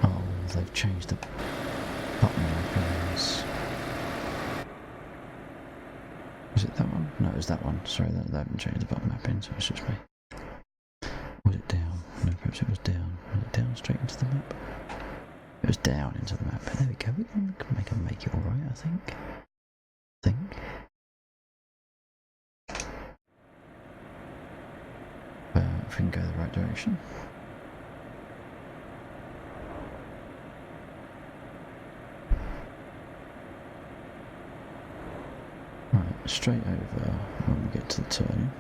Oh, they've changed the button mappings. Was it that one? No, it was that one. Sorry, they haven't changed the button mapping, so it's just me. Was it down? No, perhaps it was down. Was it down straight into the map? It was down into the map. There we go. We can make it alright, I think. If we can go the right direction. Right, straight over when we get to the turning.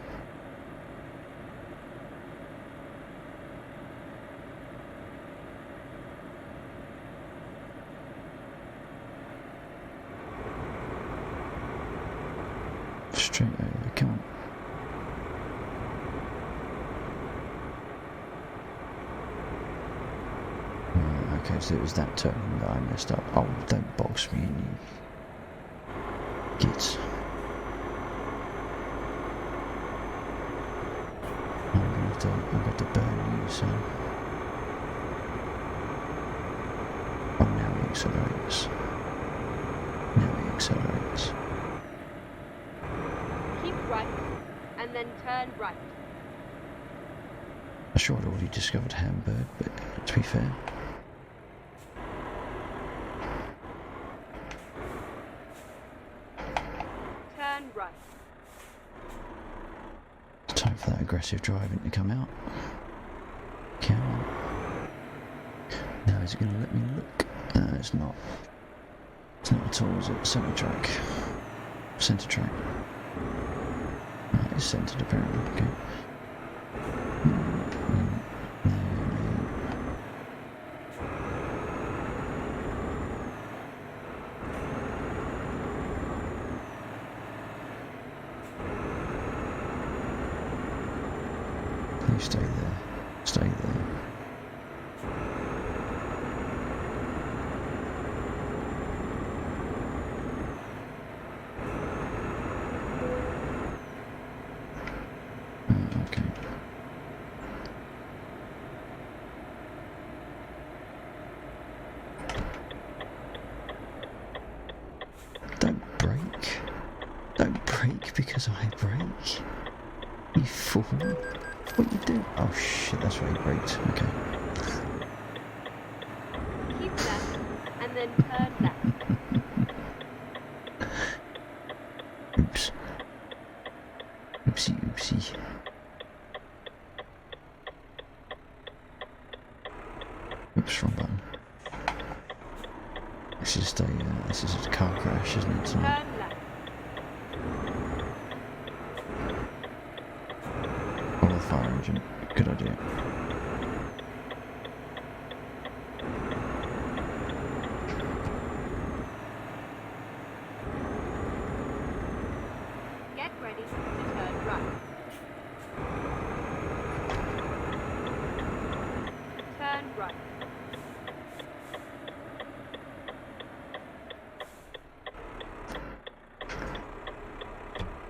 okay, so it was that turn that I messed up. Oh, don't box me in, you gits. I'm gonna have to burn you, son. Oh, now he accelerates. Now he accelerates.
Keep right, and then turn right.
I'm sure I'd already discovered Hamburg, but to be fair.
Turn right.
It's time for that aggressive driving to come out. Come on. Now is it going to let me look? No, it's not. It's not at all, is it? Centre track. Centre track. No, it's centred apparently. Okay. You stay there. Stay there. Okay. Don't brake. Don't brake because I brake. You fool. What you do? Oh shit, that's why he braked. Okay.
Keep left, and then turn left.
Oops. Oopsie, oopsie. Oops, wrong button. This is a car crash, isn't it?
Turn left.
Follow the fire engine. Good idea.
Get ready to turn right. Turn right.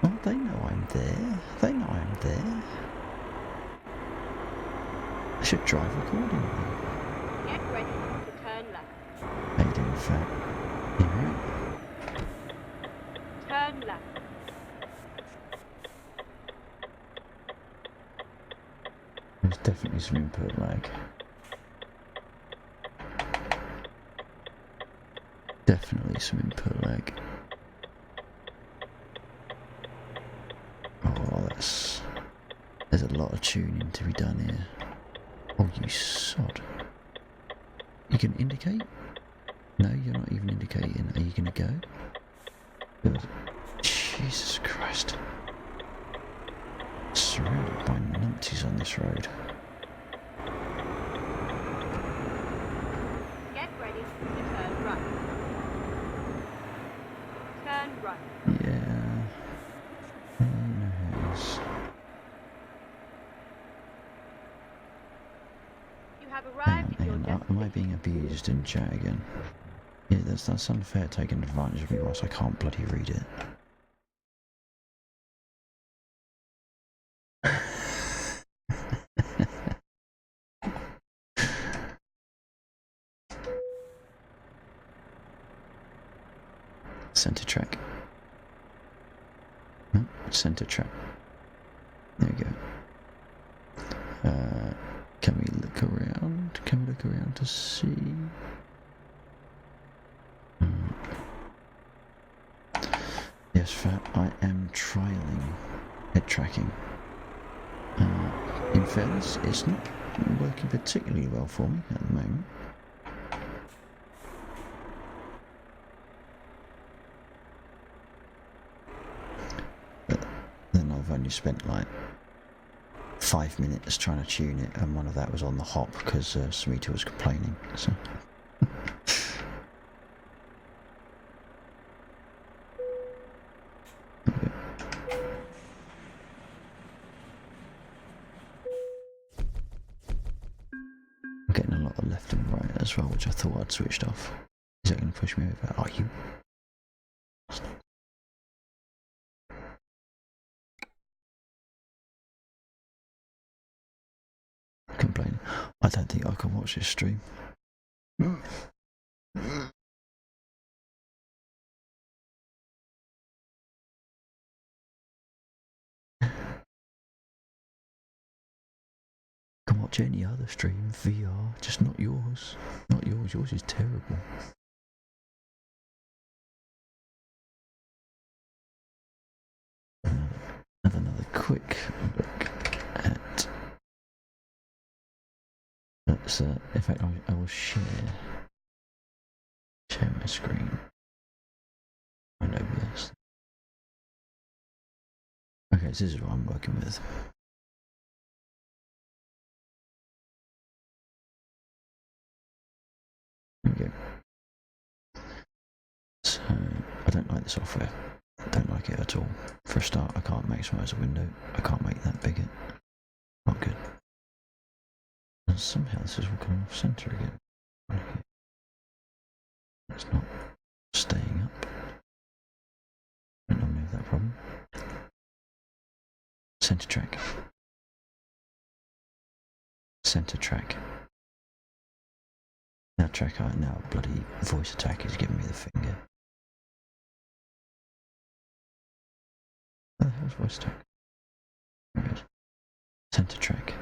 Oh, they know I'm there. They know I'm there. I should drive accordingly.
Get ready to turn left.
How you doing, fat? You alright?
Turn left.
There's definitely some input lag. Definitely some input lag. Oh, there's a lot of tuning to be done here. Oh, you sod. You can indicate? No, you're not even indicating. Are you going to go? Good. Jesus Christ. Surrounded by numpties on this road.
Get ready to turn right. Turn right.
Yeah. Yes.
You have arrived at your
Am I
destination.
being abused in chat again? Yeah, that's unfair taking advantage of me whilst I can't bloody read it. Centre track. No, centre track. There we go. Can we look around? Can we look around to see? Yes, Fat, I am trialling head tracking. In fairness, it's not working particularly well for me at the moment. But then I've only spent like 5 minutes trying to tune it, and one of that was on the hop because Smita was complaining. So. I'm getting a lot lot of left and right as well, which I thought I'd switched off. Is that going to push me over? Are you? Complaining. I don't think I can watch this stream. Can watch any other stream VR, just not yours. Not yours. Yours is terrible. Have another quick look at. That's in fact, I will share my screen on OBS. Okay, so this is what I'm working with. There we go. So, I don't like the software. I don't like it at all. For a start, I can't maximise a window. I can't make that bigger. Not good. And somehow this is all coming off centre again. Okay. It's not staying up. I don't normally have that problem. Centre track. Centre track. Now bloody voice attack is giving me the finger. Where the hell's voice attack? There it is. Centre track.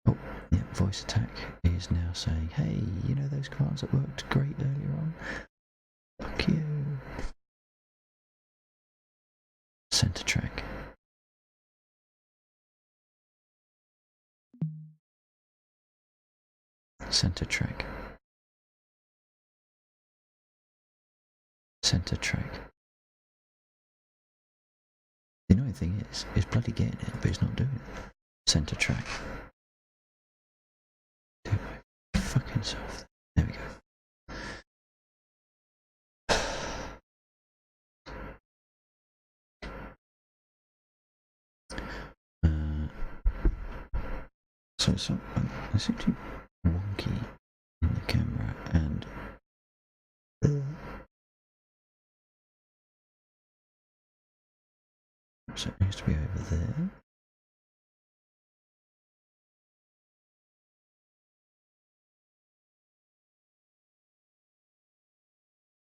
Oh, yeah, voice attack is now saying, hey, you know those commands that worked great earlier on? Fuck you. Centre track. Centre track. Centre track. The annoying thing is, it's bloody getting it, but it's not doing it. Centre track. Do my fucking self. There we go. So I seem to be wonky in the camera, and so it needs to be over there.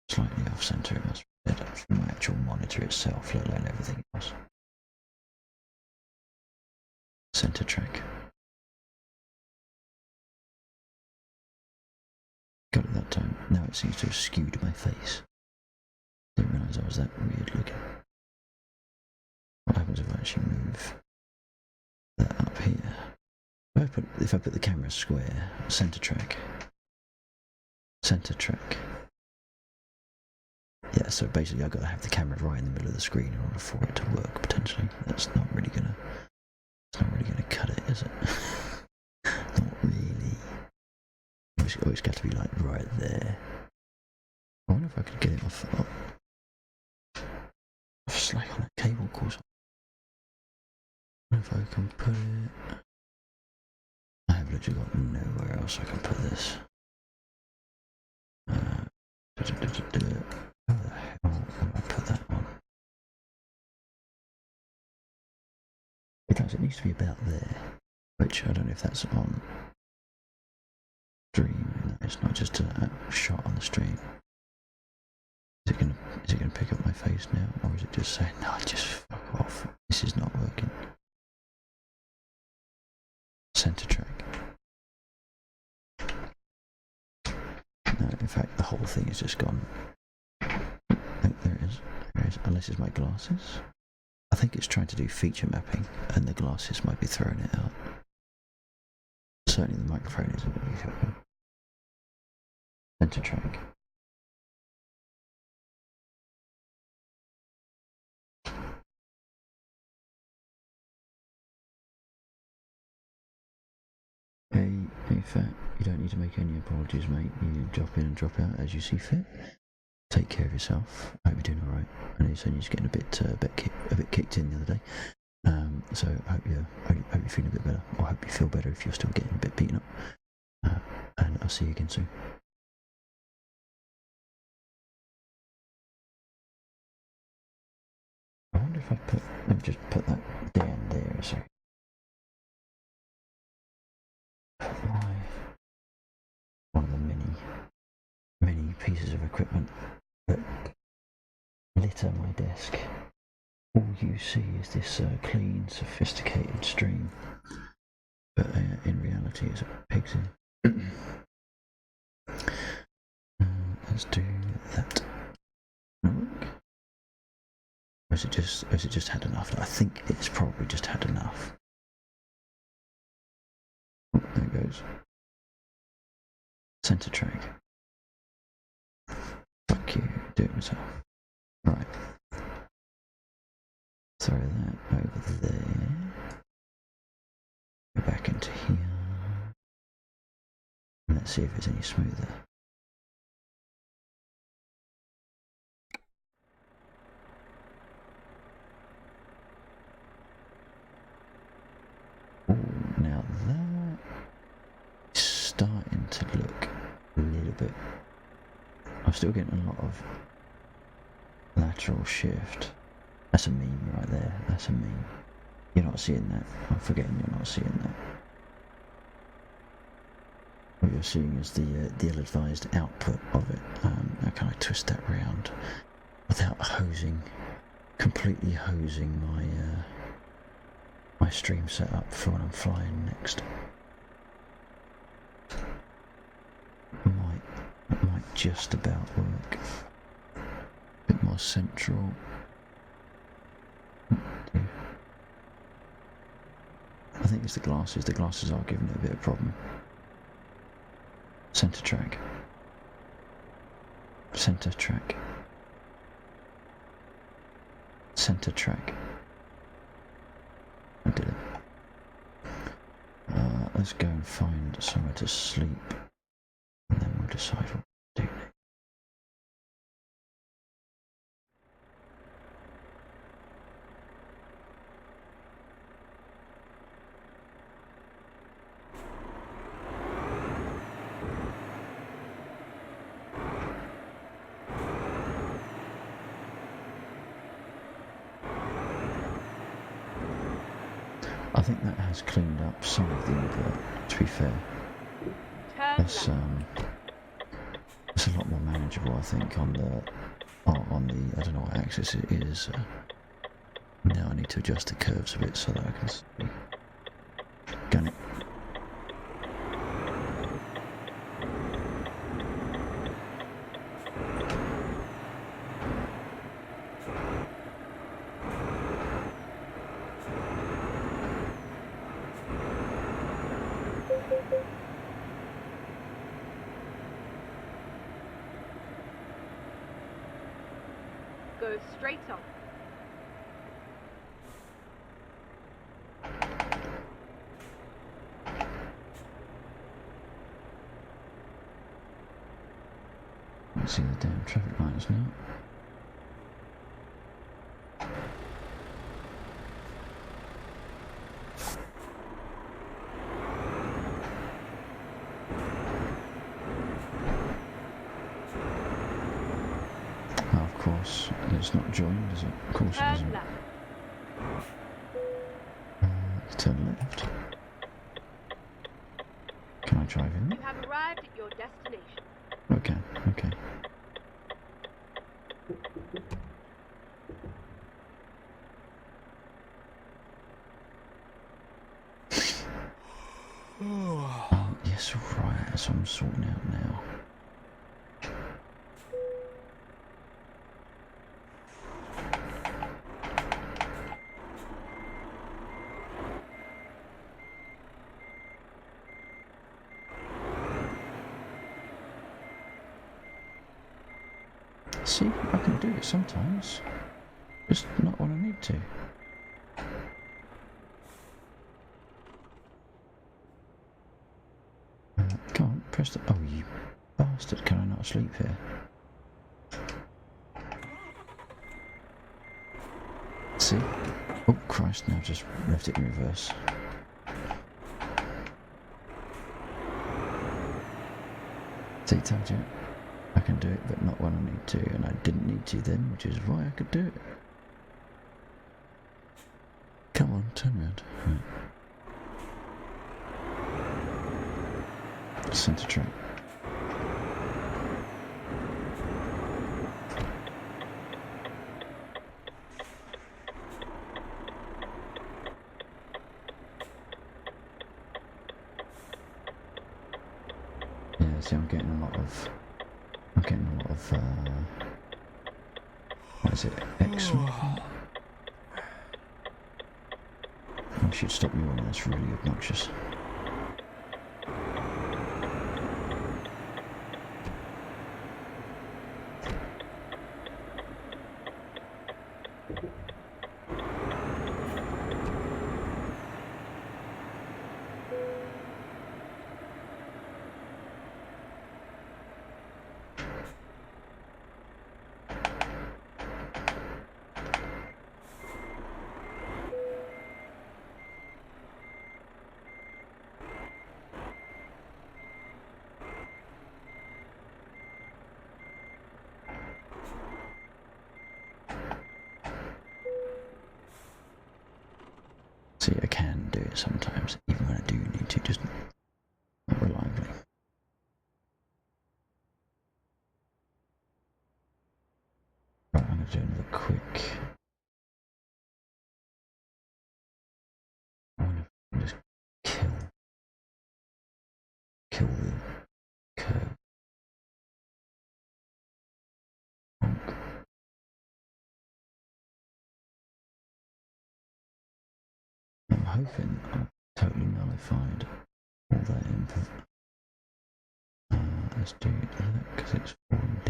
Slightly off centre, it must be better from my actual monitor itself, let alone everything else. Centre track. Got it that time. Now it seems to have skewed my face. Didn't realise I was that weird looking. What happens if I actually move that up here? If I put the camera square, centre track. Centre track. Yeah, so basically I've got to have the camera right in the middle of the screen in order for it to work, potentially. It's not really gonna cut it, is it? Not really. It's got to be like right there. I wonder if I could get it off slack on a cable cord. I wonder if I can put it. I have literally got nowhere else I can put this. How the hell do I put that on? It needs to be about there, which I don't know if that's on stream. No, it's not just a shot on the stream. Is it gonna pick up my face now, or is it just saying no? Just fuck off. This is not working. Centre track. No, in fact, the whole thing has just gone. Oh, there it is. There it is. Unless it's my glasses. I think it's trying to do feature mapping, and the glasses might be throwing it out. Certainly the microphone isn't going to be helping. Centre track. Hey Fat, you don't need to make any apologies, mate. You drop in and drop out as you see fit. Take care of yourself. I hope you're doing alright. I know you said you're getting a bit kicked in the other day. So I hope you're feeling a bit better, or I hope you feel better if you're still getting a bit beaten up. And I'll see you again soon. I wonder if let me just put that down there a second. One of the many pieces of equipment that litter my desk. All you see is this clean, sophisticated stream, but in reality it's a pig's in. Let's do that. Or is it just had enough? I think it's probably just had enough. Oh, there it goes. Centre track. Fuck you, do it myself. Right. Throw that over there. Go back into here. And let's see if it's any smoother. Oh, now that's starting to look a little bit. I'm still getting a lot of lateral shift. That's a meme right there. That's a meme. You're not seeing that. I'm forgetting you're not seeing that. What you're seeing is the ill-advised output of it. I kind of twist that round without completely hosing my stream setup for when I'm flying next. Might just about work. A bit more central. I think it's the glasses. The glasses are giving it a bit of a problem. Centre track. Centre track. Centre track. I did it. Let's go and find somewhere to sleep, and then we'll decide what to do next. I think that has cleaned up some of the invert, to be fair. It's a lot more manageable, I think, on the I don't know what axis it is. Now I need to adjust the curves a bit so that I can see. Gun it.
Go straight on.
Let's see the damn traffic lights now. Of course, it's not joined, is it? Of course it
Turn
isn't.
left.
Turn left. Can I drive in?
You have arrived at your destination.
Okay, okay. Oh, yes, right, that's what I'm sorting out now. See, I can do it sometimes, just not when I need to. Come on, press the... Oh, you bastard, can I not sleep here? See? Oh Christ, now just left it in reverse. See, told you. I can do it, but not when I need to, and I didn't need to then, which is why I could do it. Come on, turn around. Right. Centre track. Yeah, see, I'm getting a lot of what is it, X-ray? I should stop me when that's really obnoxious. See, I can do it sometimes, even when I do need to, just not reliably. Right, I'm going to do another quick. I want to just kill the curve. I'm hoping I've totally nullified all that input. Let's do that because it's 4D.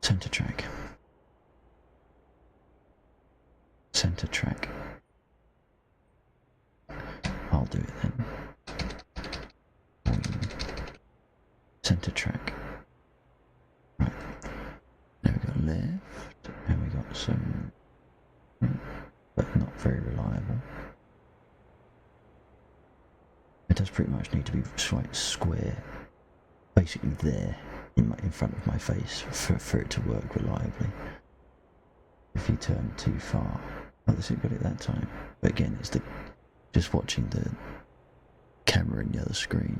Centre track. Centre track. I'll do it then. Centre track. Right. Now we got left, and we got some, but not very reliable. It does pretty much need to be quite square, basically there, in front of my face, for it to work reliably. If you turn too far, oh, this got it that time. But again, it's just watching the camera in the other screen.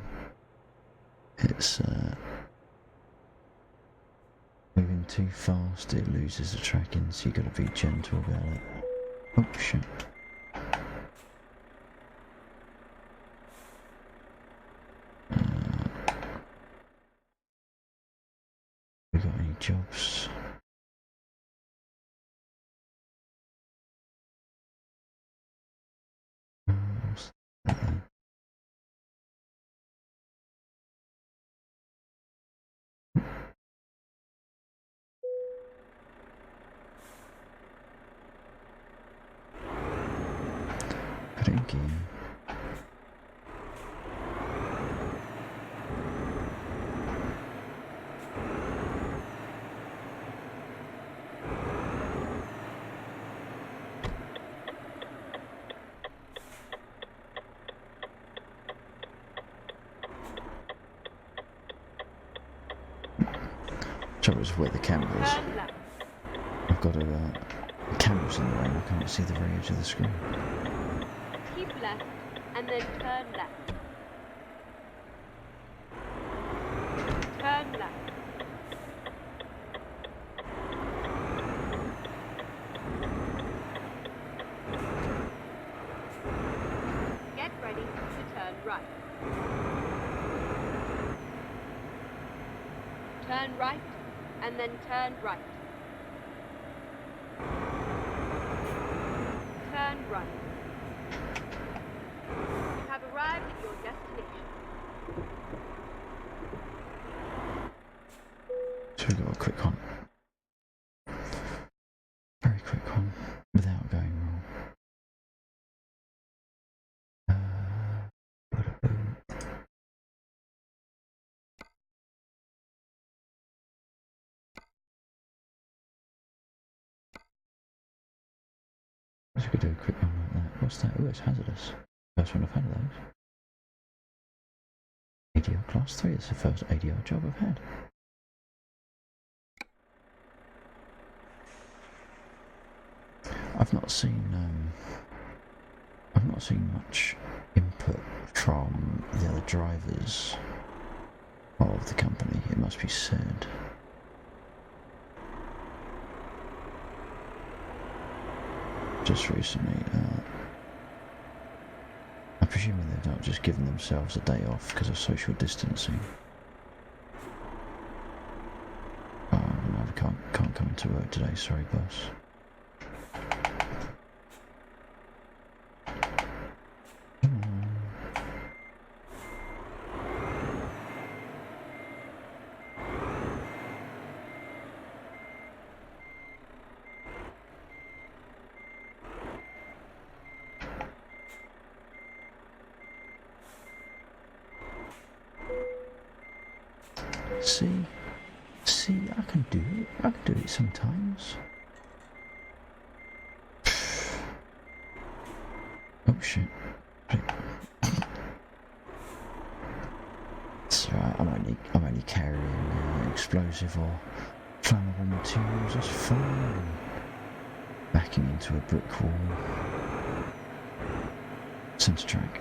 It's moving too fast, it loses the tracking, so you got to be gentle about it. Oh shit. We got any jobs? What's that then? Put it in gear. Trouble is where the camera is.
Turn left.
I've got the camera's in the way and I can't see the very edge of the screen.
Keep left, and then turn left. Turn left. Get ready to turn right. Turn right, and then turn right. Turn right. You have arrived at your destination.
So we got a quick one. Very quick one, without going wrong. Bada boom. I could do a quick one like that. What's that? Oh, it's hazardous. First one I've had of those. ADR class 3, it's the first ADR job I've had. I've not seen much input from the other drivers of the company, it must be said. Just recently, I'm presuming they've not just given themselves a day off because of social distancing. Oh no, I can't come into work today, sorry boss. See, I can do it. I can do it sometimes. Oh shit. It's alright, I'm only carrying explosive or flammable materials, that's fine. Backing into a brick wall. Centre track.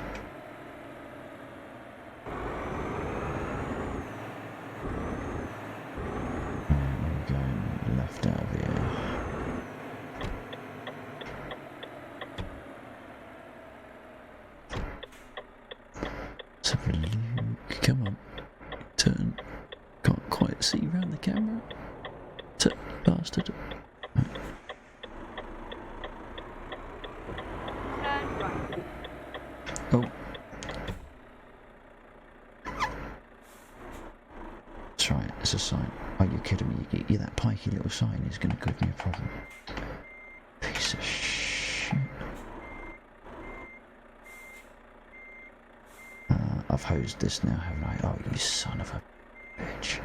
Left out of here. Let's have a look. Come on. Turn. Can't quite see around the camera. Turn, bastard.
Turn right.
Oh. That's right, it's a sign. Oh, you're kidding me. That pikey little sign is going to give me a problem. Piece of shit. I've hosed this now, haven't I? Oh, you son of a bitch.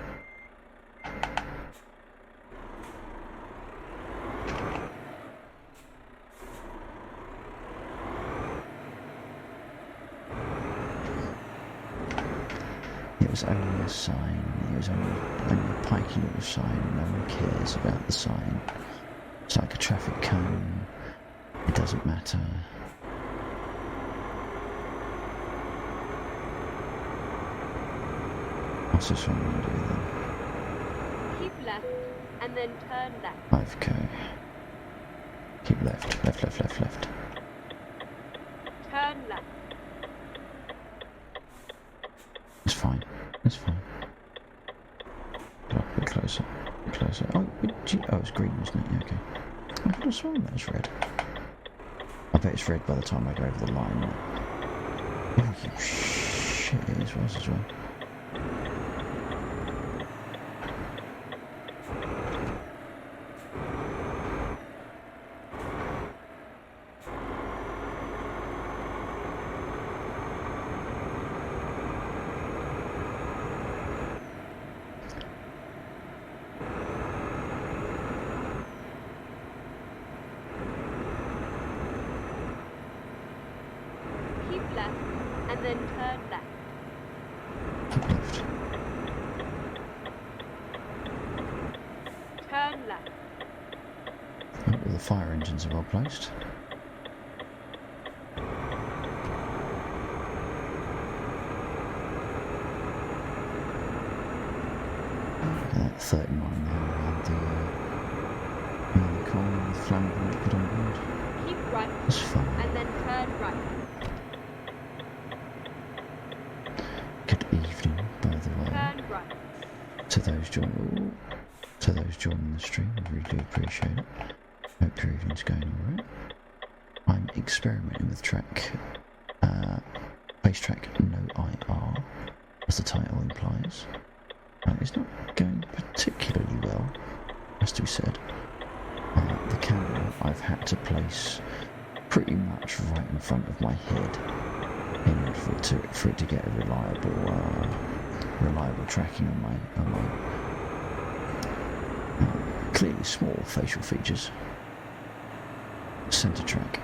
It was only a sign, it was only a pikey little sign, no one cares about the sign. It's like a traffic cone, it doesn't matter. What's this one going to do then?
Keep left, and then turn left.
5k. Keep left, left.
Turn left.
It's fine. It's fine. Oh, a bit closer. Oh, it's green, wasn't it? Yeah, okay. I could have sworn that was red. I bet it's red by the time I go over the line. Oh, you shit, it was as well.
Keep left, and then turn left.
Keep left.
Turn left.
Oh, the fire engines are well placed. That 39 there around the corner with flammable liquid on board.
Keep right,
It's fine.
and then turn right.
Good evening, by the way,
Turn right.
to those joining the stream. I really do appreciate it. Hope your evening's going alright. I'm experimenting with base track no IR, as the title implies. It's not going particularly well, has to be said. The camera I've had to place pretty much right in front of my head in order for it to get a reliable tracking on my clearly small facial features. Centre track.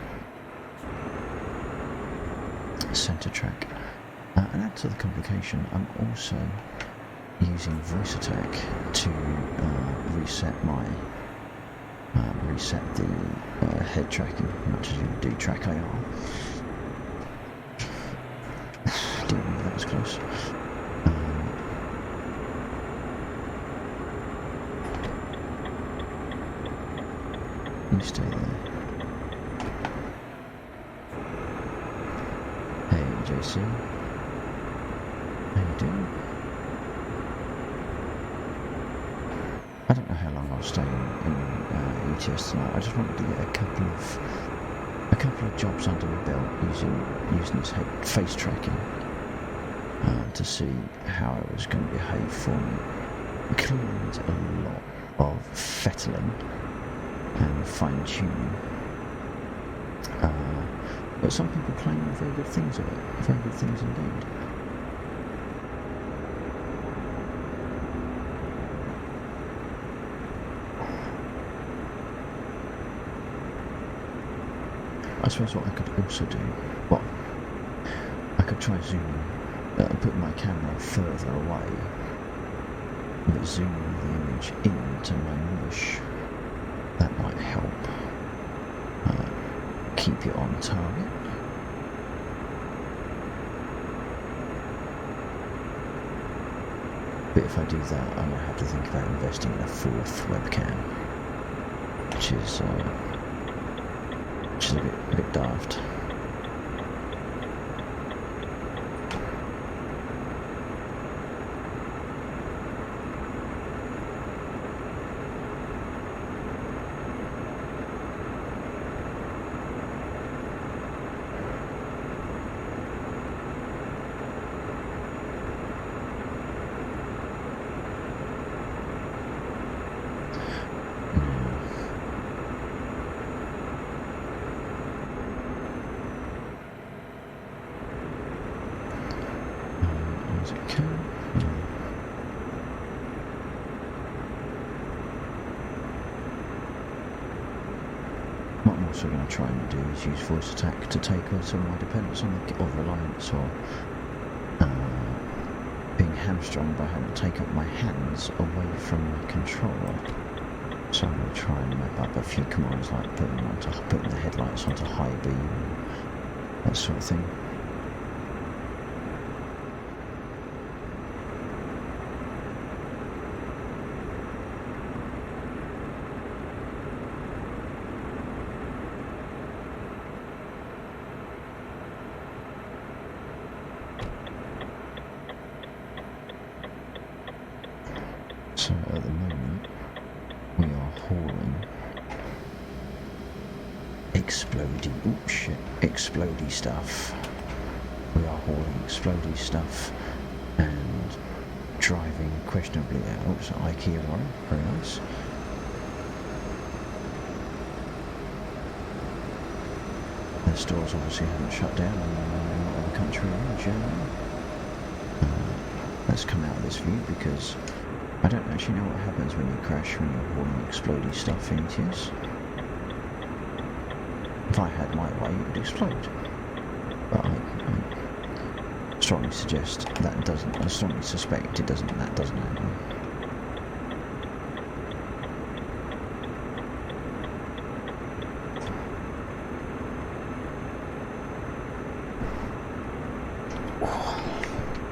And add to the complication, I'm also using voice attack to reset the head tracking, much as you do track IR. Dear me, that was close. You stay there. Hey, JC. How you doing? I don't know how long I'll stay in ETS tonight. I just wanted to get a couple of jobs under my belt using this face tracking to see how it was going to behave for me. Clearly needs a lot of fettling and fine-tuning. But some people claim very good things of it. Very good things indeed. I suppose what I could also do, I could try zooming, put my camera further away, but zooming the image into my mush. That might help keep it on target. But if I do that, I'm going to have to think about investing in a fourth webcam, which is a bit daft. Okay. What I'm also going to try and do is use voice attack to take away some of my dependence on or reliance or being hamstrung by having to take up my hands away from my controller. So I'm going to try and map up a few commands like putting the headlights onto high beam, that sort of thing. So at the moment, we are hauling explodey stuff. We are hauling explodey stuff and driving questionably out. So IKEA lorry, very nice. The stores obviously haven't shut down in whatever country we're in, Germany. Let's come out of this view because I don't actually know what happens when you crash when you're hauling explodey stuff in ETS. If I had my way, it would explode. But I strongly suggest that doesn't. I strongly suspect it doesn't. That doesn't happen.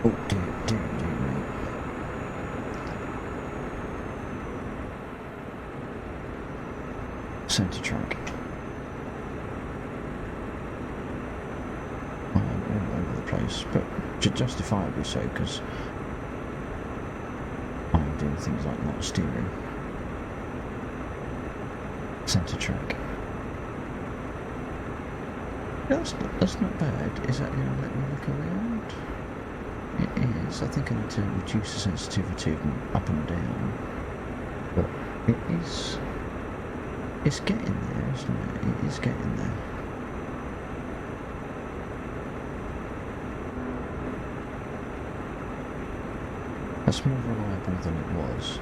Oh dear me. Centre track. I'm all over the place, but justifiably so, because I'm doing things like not steering. Centre track. That's not bad. Is that going to let me look around? It is. I think I need to reduce the sensitivity of them up and down. But it is. It's getting there, isn't it? It is getting there. That's more reliable than it was.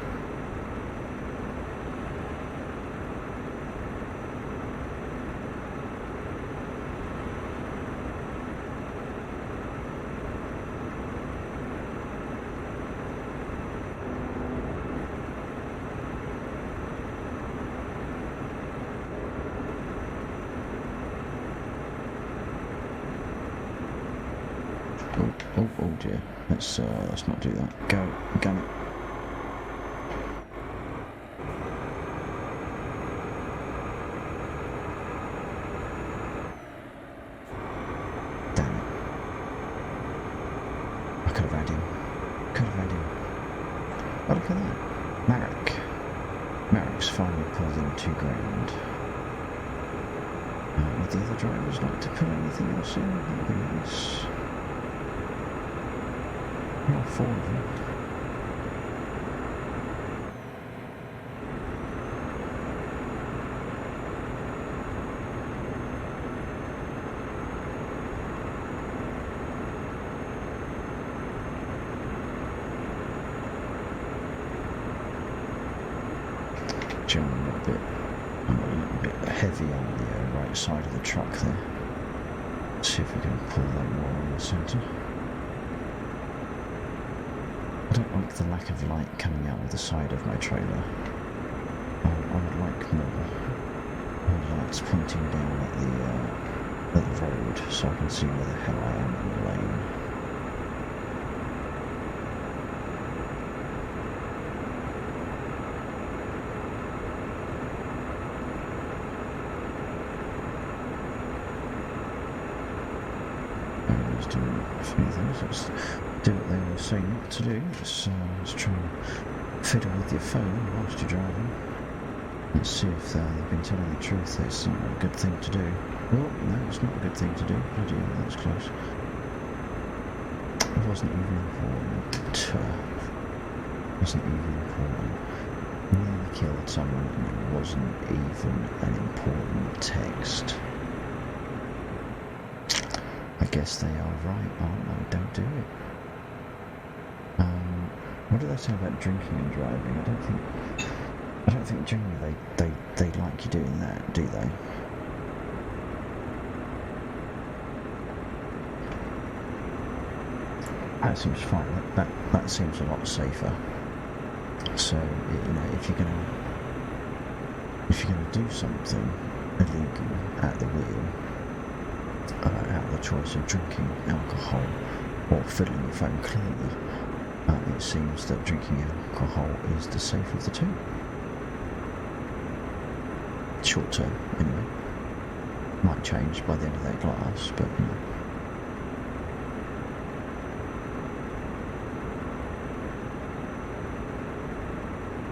Oh dear. Let's not do that. Go, gun it. Damn it. I could have had him. Oh, look at that. Marek's finally pulled in 2 grand. Would the other drivers like to put anything else in? That would be nice. All 4 of them. I'm a little bit heavy on the right side of the truck there. Let's see if we can pull that more on the centre. I don't like the lack of light coming out of the side of my trailer. I would like more lights pointing down at the road so I can see where the hell I am in the lane. Let's do what they were saying not to do. Let's try and fiddle with your phone whilst you're driving. Let's see if they've been telling the truth that it's not a good thing to do. Well, no, it's not a good thing to do. Bloody hell, that was close. It wasn't even important. Nearly killed someone and it wasn't even an important text. I guess they are right, aren't they? Don't do it. What do they say about drinking and driving? I don't think generally they like you doing that, do they? That seems fine. That seems a lot safer. So if you're gonna do something illegal at the wheel. Out of the choice of drinking alcohol or fiddling your phone clearly, it seems that drinking alcohol is the safer of the two. Short term, anyway. Might change by the end of that glass, but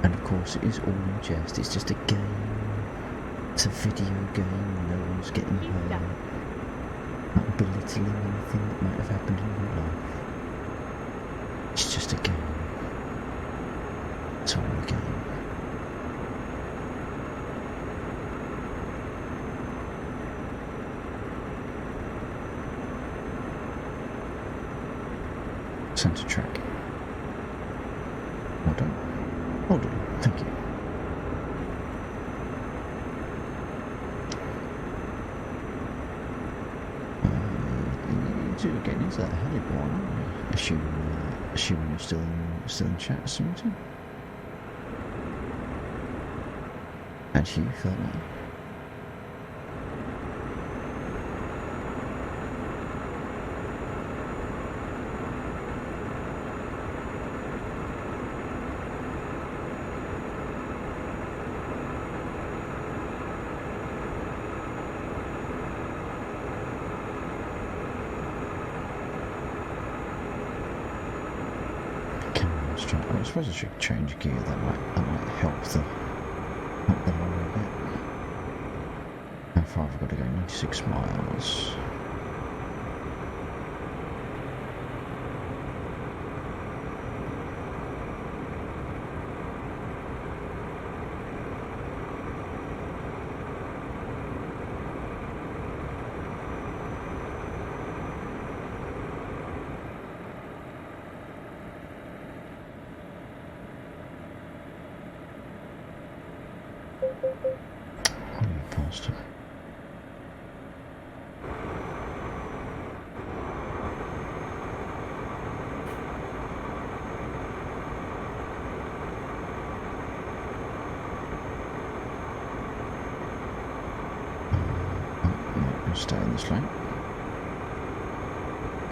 And of course, it is all in jest. It's just a game. It's a video game. No one's getting hurt. Not belittling anything that might have happened in real life. It's just a game. It's all a game. Centre track. Well done. Well done. Thank you. Getting into that heliborn, assuming you're still in chat, Samantha. And you, for that matter. I suppose I should change gear. That might help the lorry a bit. How far have I got to go? 96 miles. Past it. Stay in this lane.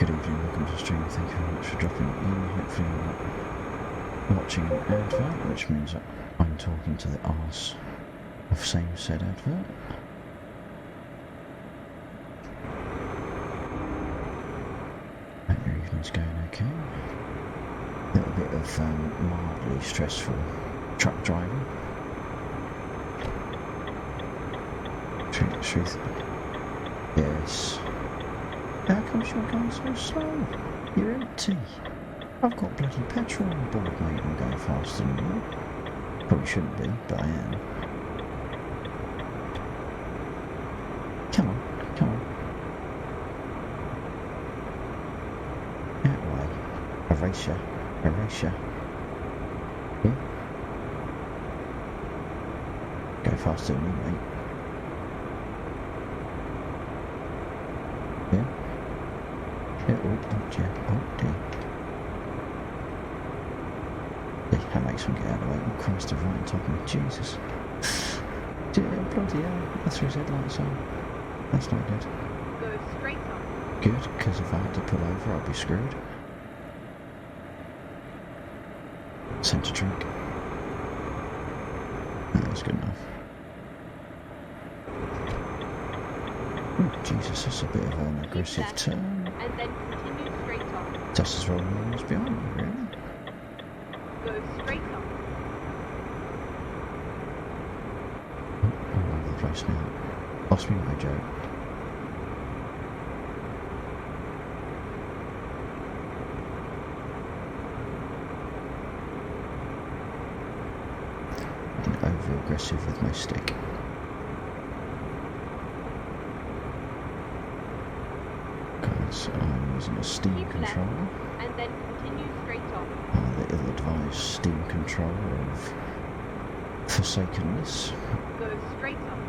Good evening, welcome to the stream. Thank you very much for dropping in. Hopefully you're not watching an advert, which means that I'm talking to the arse of same said advert. Hope your evening's going okay. A little bit of mildly stressful truck driving. Truth. Yes. How come you're going so slow? You're empty. I've got bloody petrol on board, mate. I'm going faster than you. Probably shouldn't be, but I am. Come on, come on. That way. Eraser, eraser. Yeah? Go faster than me, mate. Yeah? Yeah, oh dear, oh dear. Yeah, that makes me get out of the way. Oh Christ, they're right on top of me. Jesus. Yeah, bloody hell. That's threw his headlights on. That's not good.
Go straight on.
Good, because if I had to pull over, I'd be screwed. Centre track. That's good enough. Oh, Jesus, that's a bit of an aggressive
left,
turn.
And then continue straight on.
Just as rolling as behind me, really.
Go straight on.
All over the place now. Lost me my joke. And over aggressive with my stick. Because I'm using a steam
Keep left,
controller.
and then continue straight on.
The ill-advised steam controller of forsakenness.
Go straight on.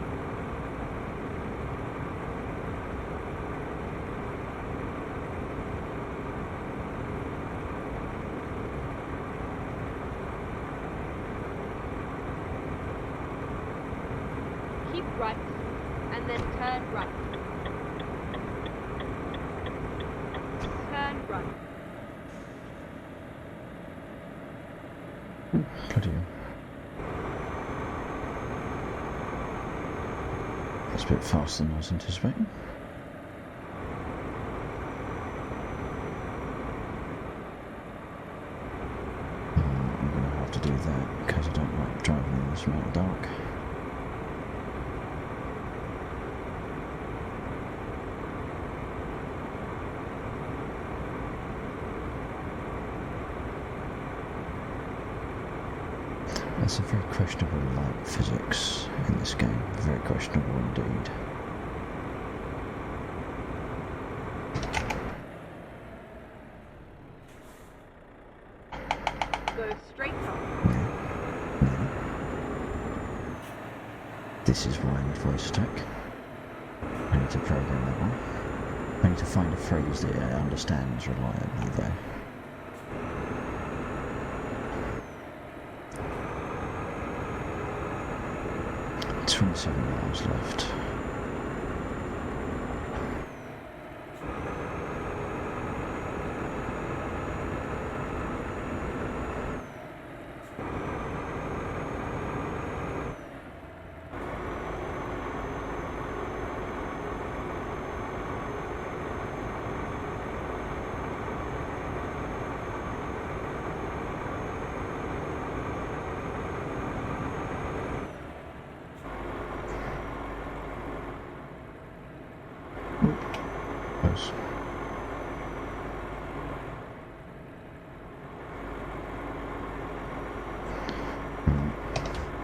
Keep right, and then turn right. Turn right.
Bloody hell. That's a bit faster than I was anticipating. I'm going to have to do that because I don't like driving in this amount of dark. That's a very questionable light physics in this game. Very questionable indeed.
Go straight on.
No. This is why I need voice stack. I need to program that one. I need to find a phrase that it understands reliably though. 27 miles left. Close.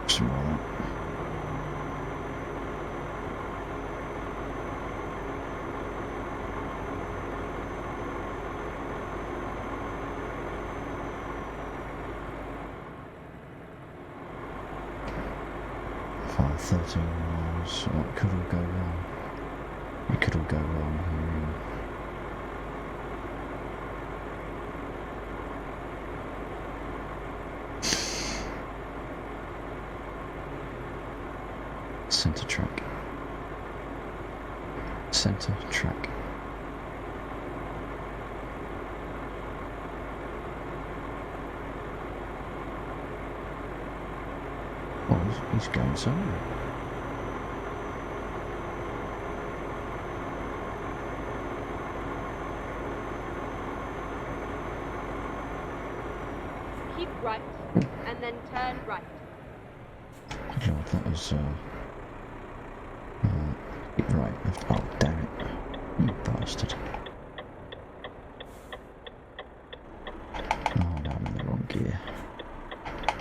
Some more of that. Five 13 miles. What could all go wrong? It could all go wrong here. Centre track. Centre track. He's going somewhere.
Keep right, and then turn right.
Good Lord, that was, right. Oh, damn it. You bastard. Oh, no, I'm in the wrong gear.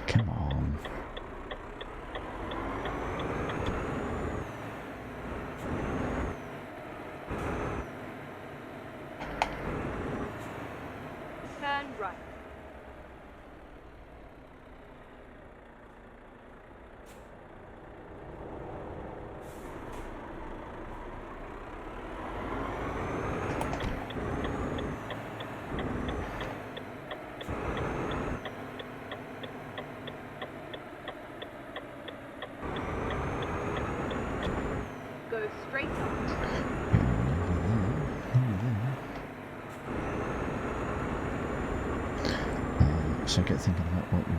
Come on.
Turn right. Go straight on.
So get thinking about what you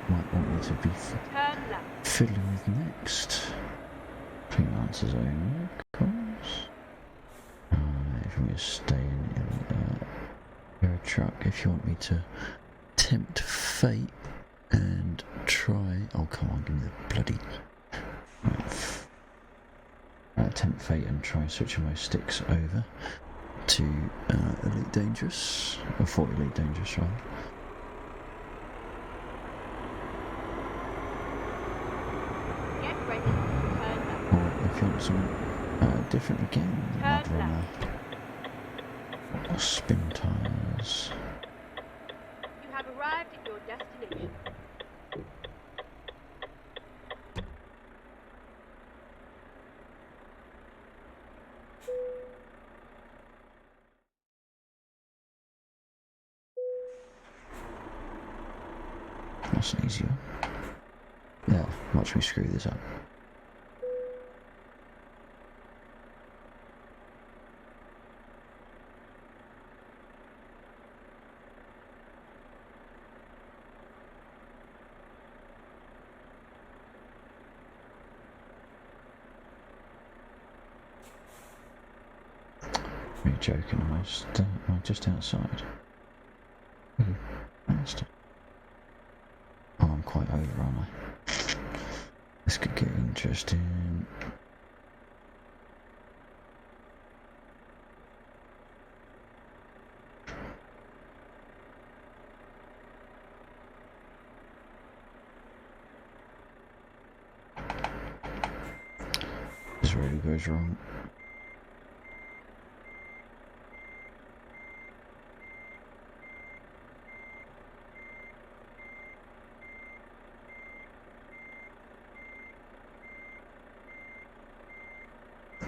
might want me to be
Turn left.
fiddling with next. Freelancers only, of course. If you want me to stay in your truck, if you want me to tempt fate and try. Oh, come on, give me the bloody. Tempt fate and try switching my sticks over to Elite Dangerous, or for Elite Dangerous, rather.
Get ready. Turn left.
Or if you want something different again, I'd
Turn
run a spin tires.
You have arrived at your destination.
That's an easy one. Yeah, watch me screw this up. Are you joking? Am I just outside? You bastard. Oh, I'm quite over, aren't I? This could get interesting. This really goes wrong.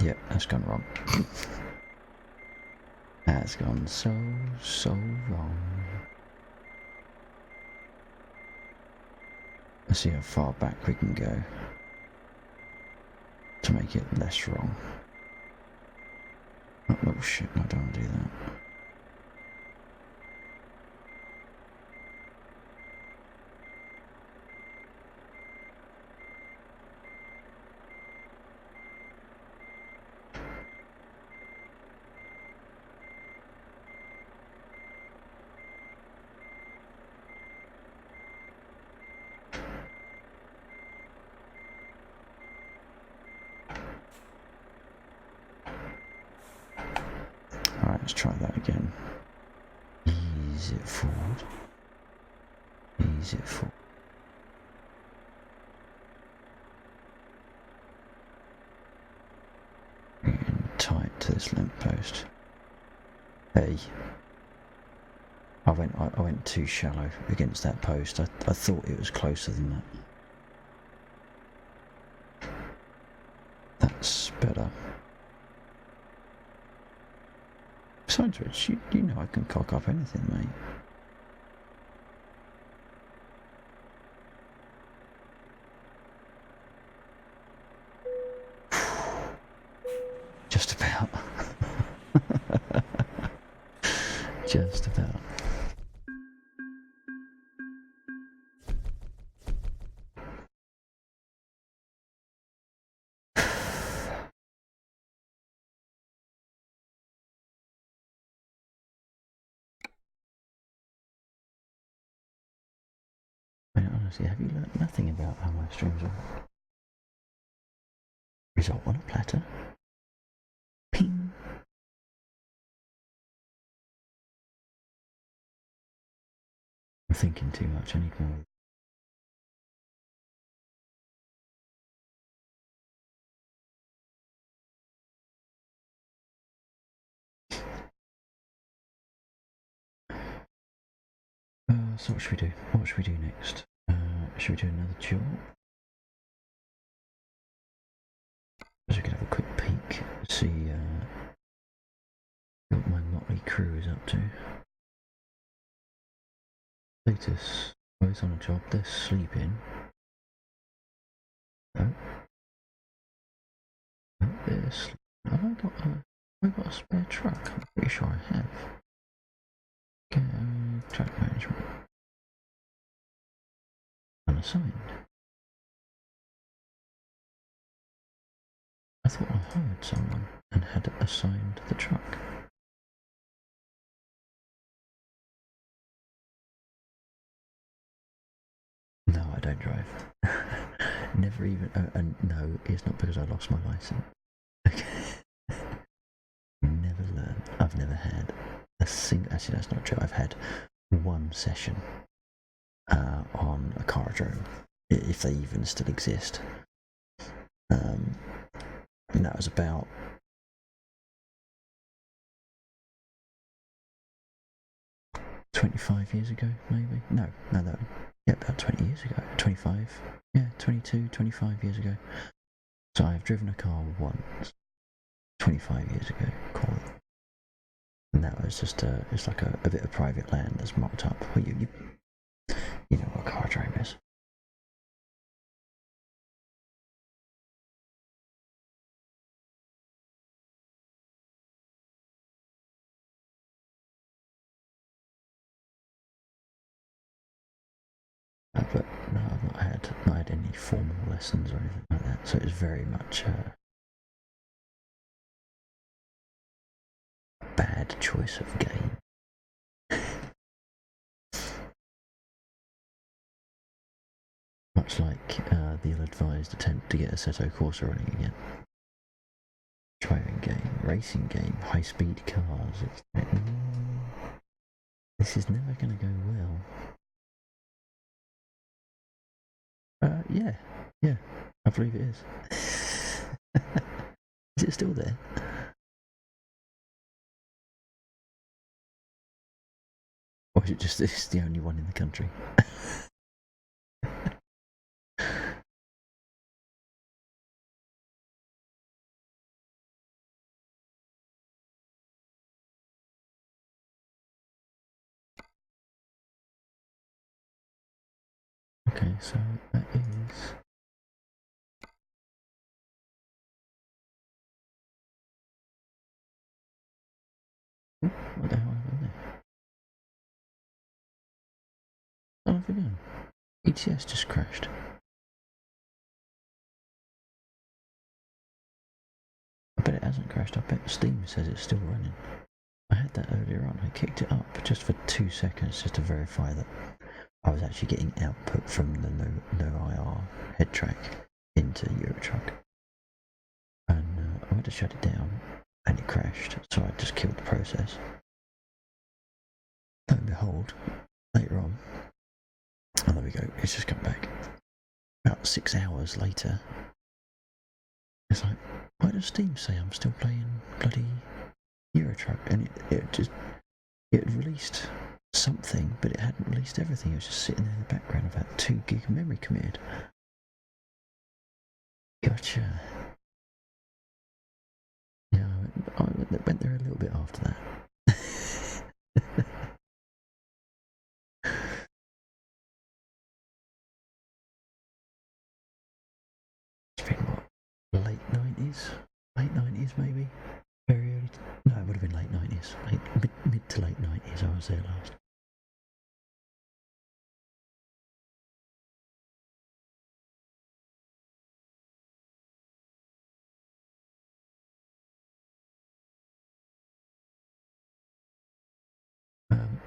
Yep, that's gone wrong. That's gone so wrong. Let's see how far back we can go to make it less wrong. Oh shit, I don't want to do that. Alright, let's try that again. Ease it forward. Ease it forward. Getting tight to this lamppost. Hey. I went too shallow against that post. I thought it was closer than that. That's better. Besides which, you know I can cock up anything, mate. Just about. Just about. honestly, have you learnt nothing about how my streams work? Result on a platter. Ping. I'm thinking too much. I need more. So what should we do? What should we do next? Should we do another job? So we could have a quick peek, see what my motley crew is up to. Status. Both on a job. They're sleeping. Oh. Oh, they're sleeping. Have I got a spare truck? I'm pretty sure I have. Okay, track management. Unassigned. I thought I hired someone and had assigned the truck. No, I don't drive. Never even. And no, it's not because I lost my license. Never learned. I've never had a single. Actually, that's not true. I've had one session on a carodrome, if they even still exist. And that was about 25 years ago, maybe. No, yeah, about 20 years ago. 25, yeah, 22, 25 years ago. So I've driven a car once, 25 years ago, call it. And that was just it's like a bit of private land that's marked up. Well, you know what a carodrome is. But no, I've not had any formal lessons or anything like that. So it's very much a bad choice of game. Much like the ill-advised attempt to get Assetto Corsa running again. Driving game, racing game, high-speed cars. It's like, this is never going to go well. Yeah, I believe it is. Is it still there? Or is it just it's the only one in the country? Okay, so that is... What the hell happened there? What have we done? ETS just crashed. I bet it hasn't crashed. I bet Steam says it's still running. I had that earlier on. I kicked it up just for 2 seconds just to verify that I was actually getting output from the no IR head track into Eurotruck. And I went to shut it down and it crashed, so I just killed the process. Lo and behold, later on, and there we go, it's just come back. About 6 hours later, it's like, why does Steam say I'm still playing bloody Eurotruck? And it released something, but it hadn't released everything. It was just sitting there in the background, about 2 gig of memory committed. Gotcha. Yeah, I went there a little bit after that. It's been what, late 90s? Late 90s maybe? Very early. No, it would have been late 90s. Mid to late 90s, I was there last.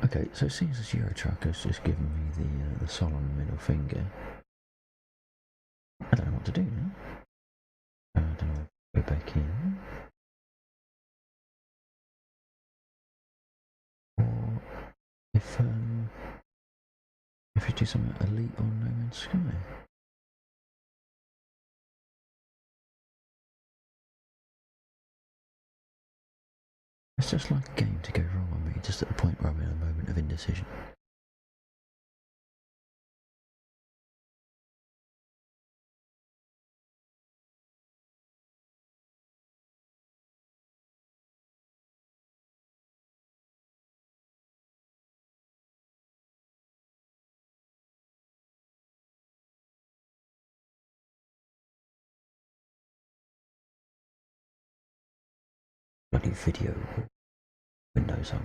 Okay, so since this Euro truck has just given me the solemn middle finger, I don't know what to do now. I don't know. Go back in, or if you do something elite on No Man's Sky. It's just like a game to go wrong on me, just at the point where I'm in a moment of indecision. Bloody video windows up.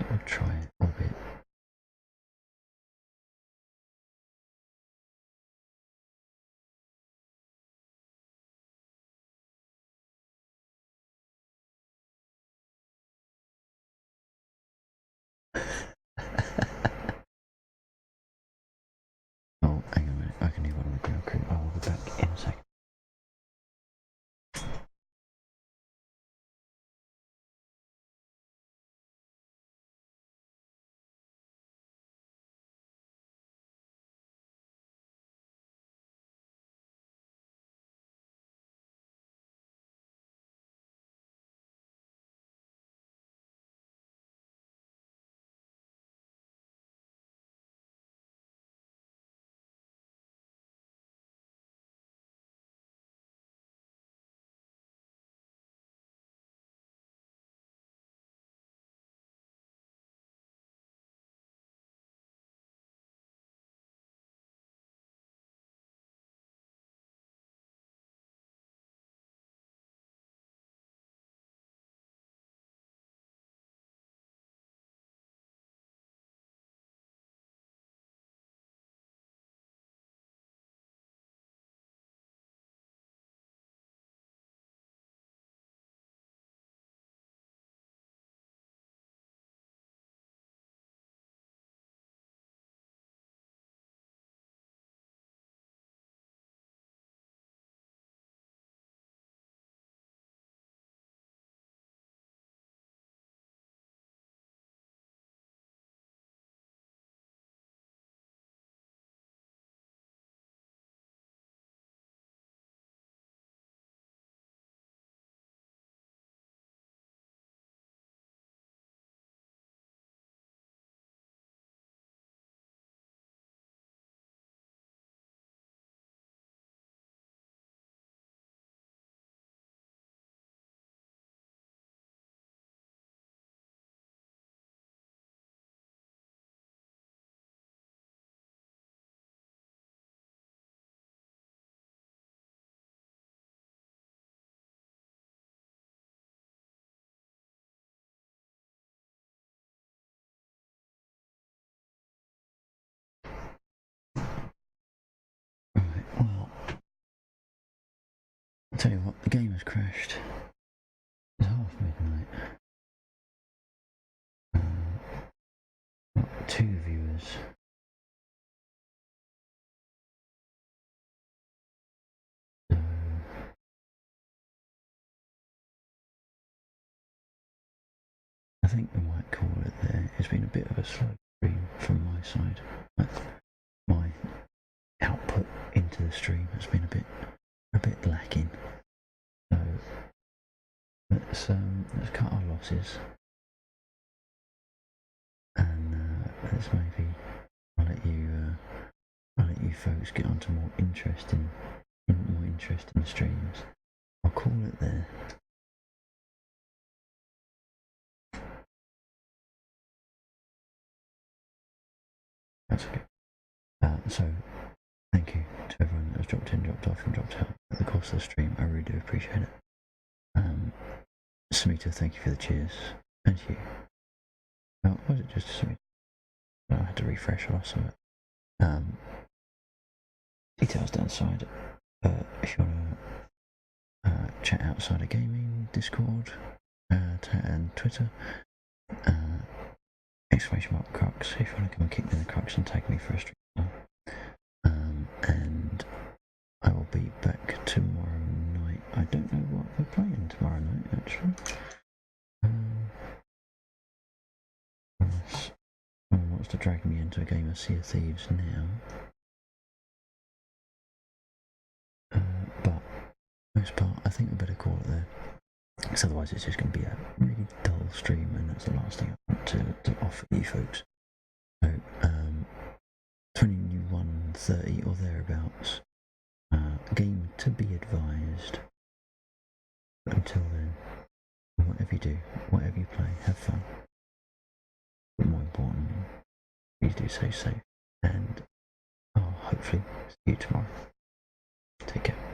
I'll try it a bit. Oh, hang on a minute. I can hear one of the ground crew. I will be back in a second. Right, well, I'll tell you what, the game has crashed. It's half midnight. Got 2 viewers. So I think we might call it there. It's been a bit of a slow stream from my side. My output into the stream has been a bit lacking. So let's cut our losses, and let's maybe I'll let you folks get onto more interesting streams. I'll call it there. That's okay. So, thank you to everyone that has dropped in, dropped off, and dropped out at the course of the stream. I really do appreciate it. Samita, thank you for the cheers. And you. Oh, was it just Samita? I had to refresh or some of it. Details downside. If you want to chat outside of gaming, Discord, and Twitter. !Crux if you want to come and kick me in the crux and tag me for a stream. And I will be back tomorrow night. I don't know what we're playing tomorrow night, actually. Someone wants to drag me into a game of Sea of Thieves now. But, most part, I think we better call it there. Because otherwise it's just going to be a really dull stream, and that's the last thing I want to offer you folks. So, 21:30 or thereabouts. Game to be advised. But until then, whatever you do, whatever you play, have fun. But more importantly, please do stay safe. And I'll hopefully see you tomorrow. Take care.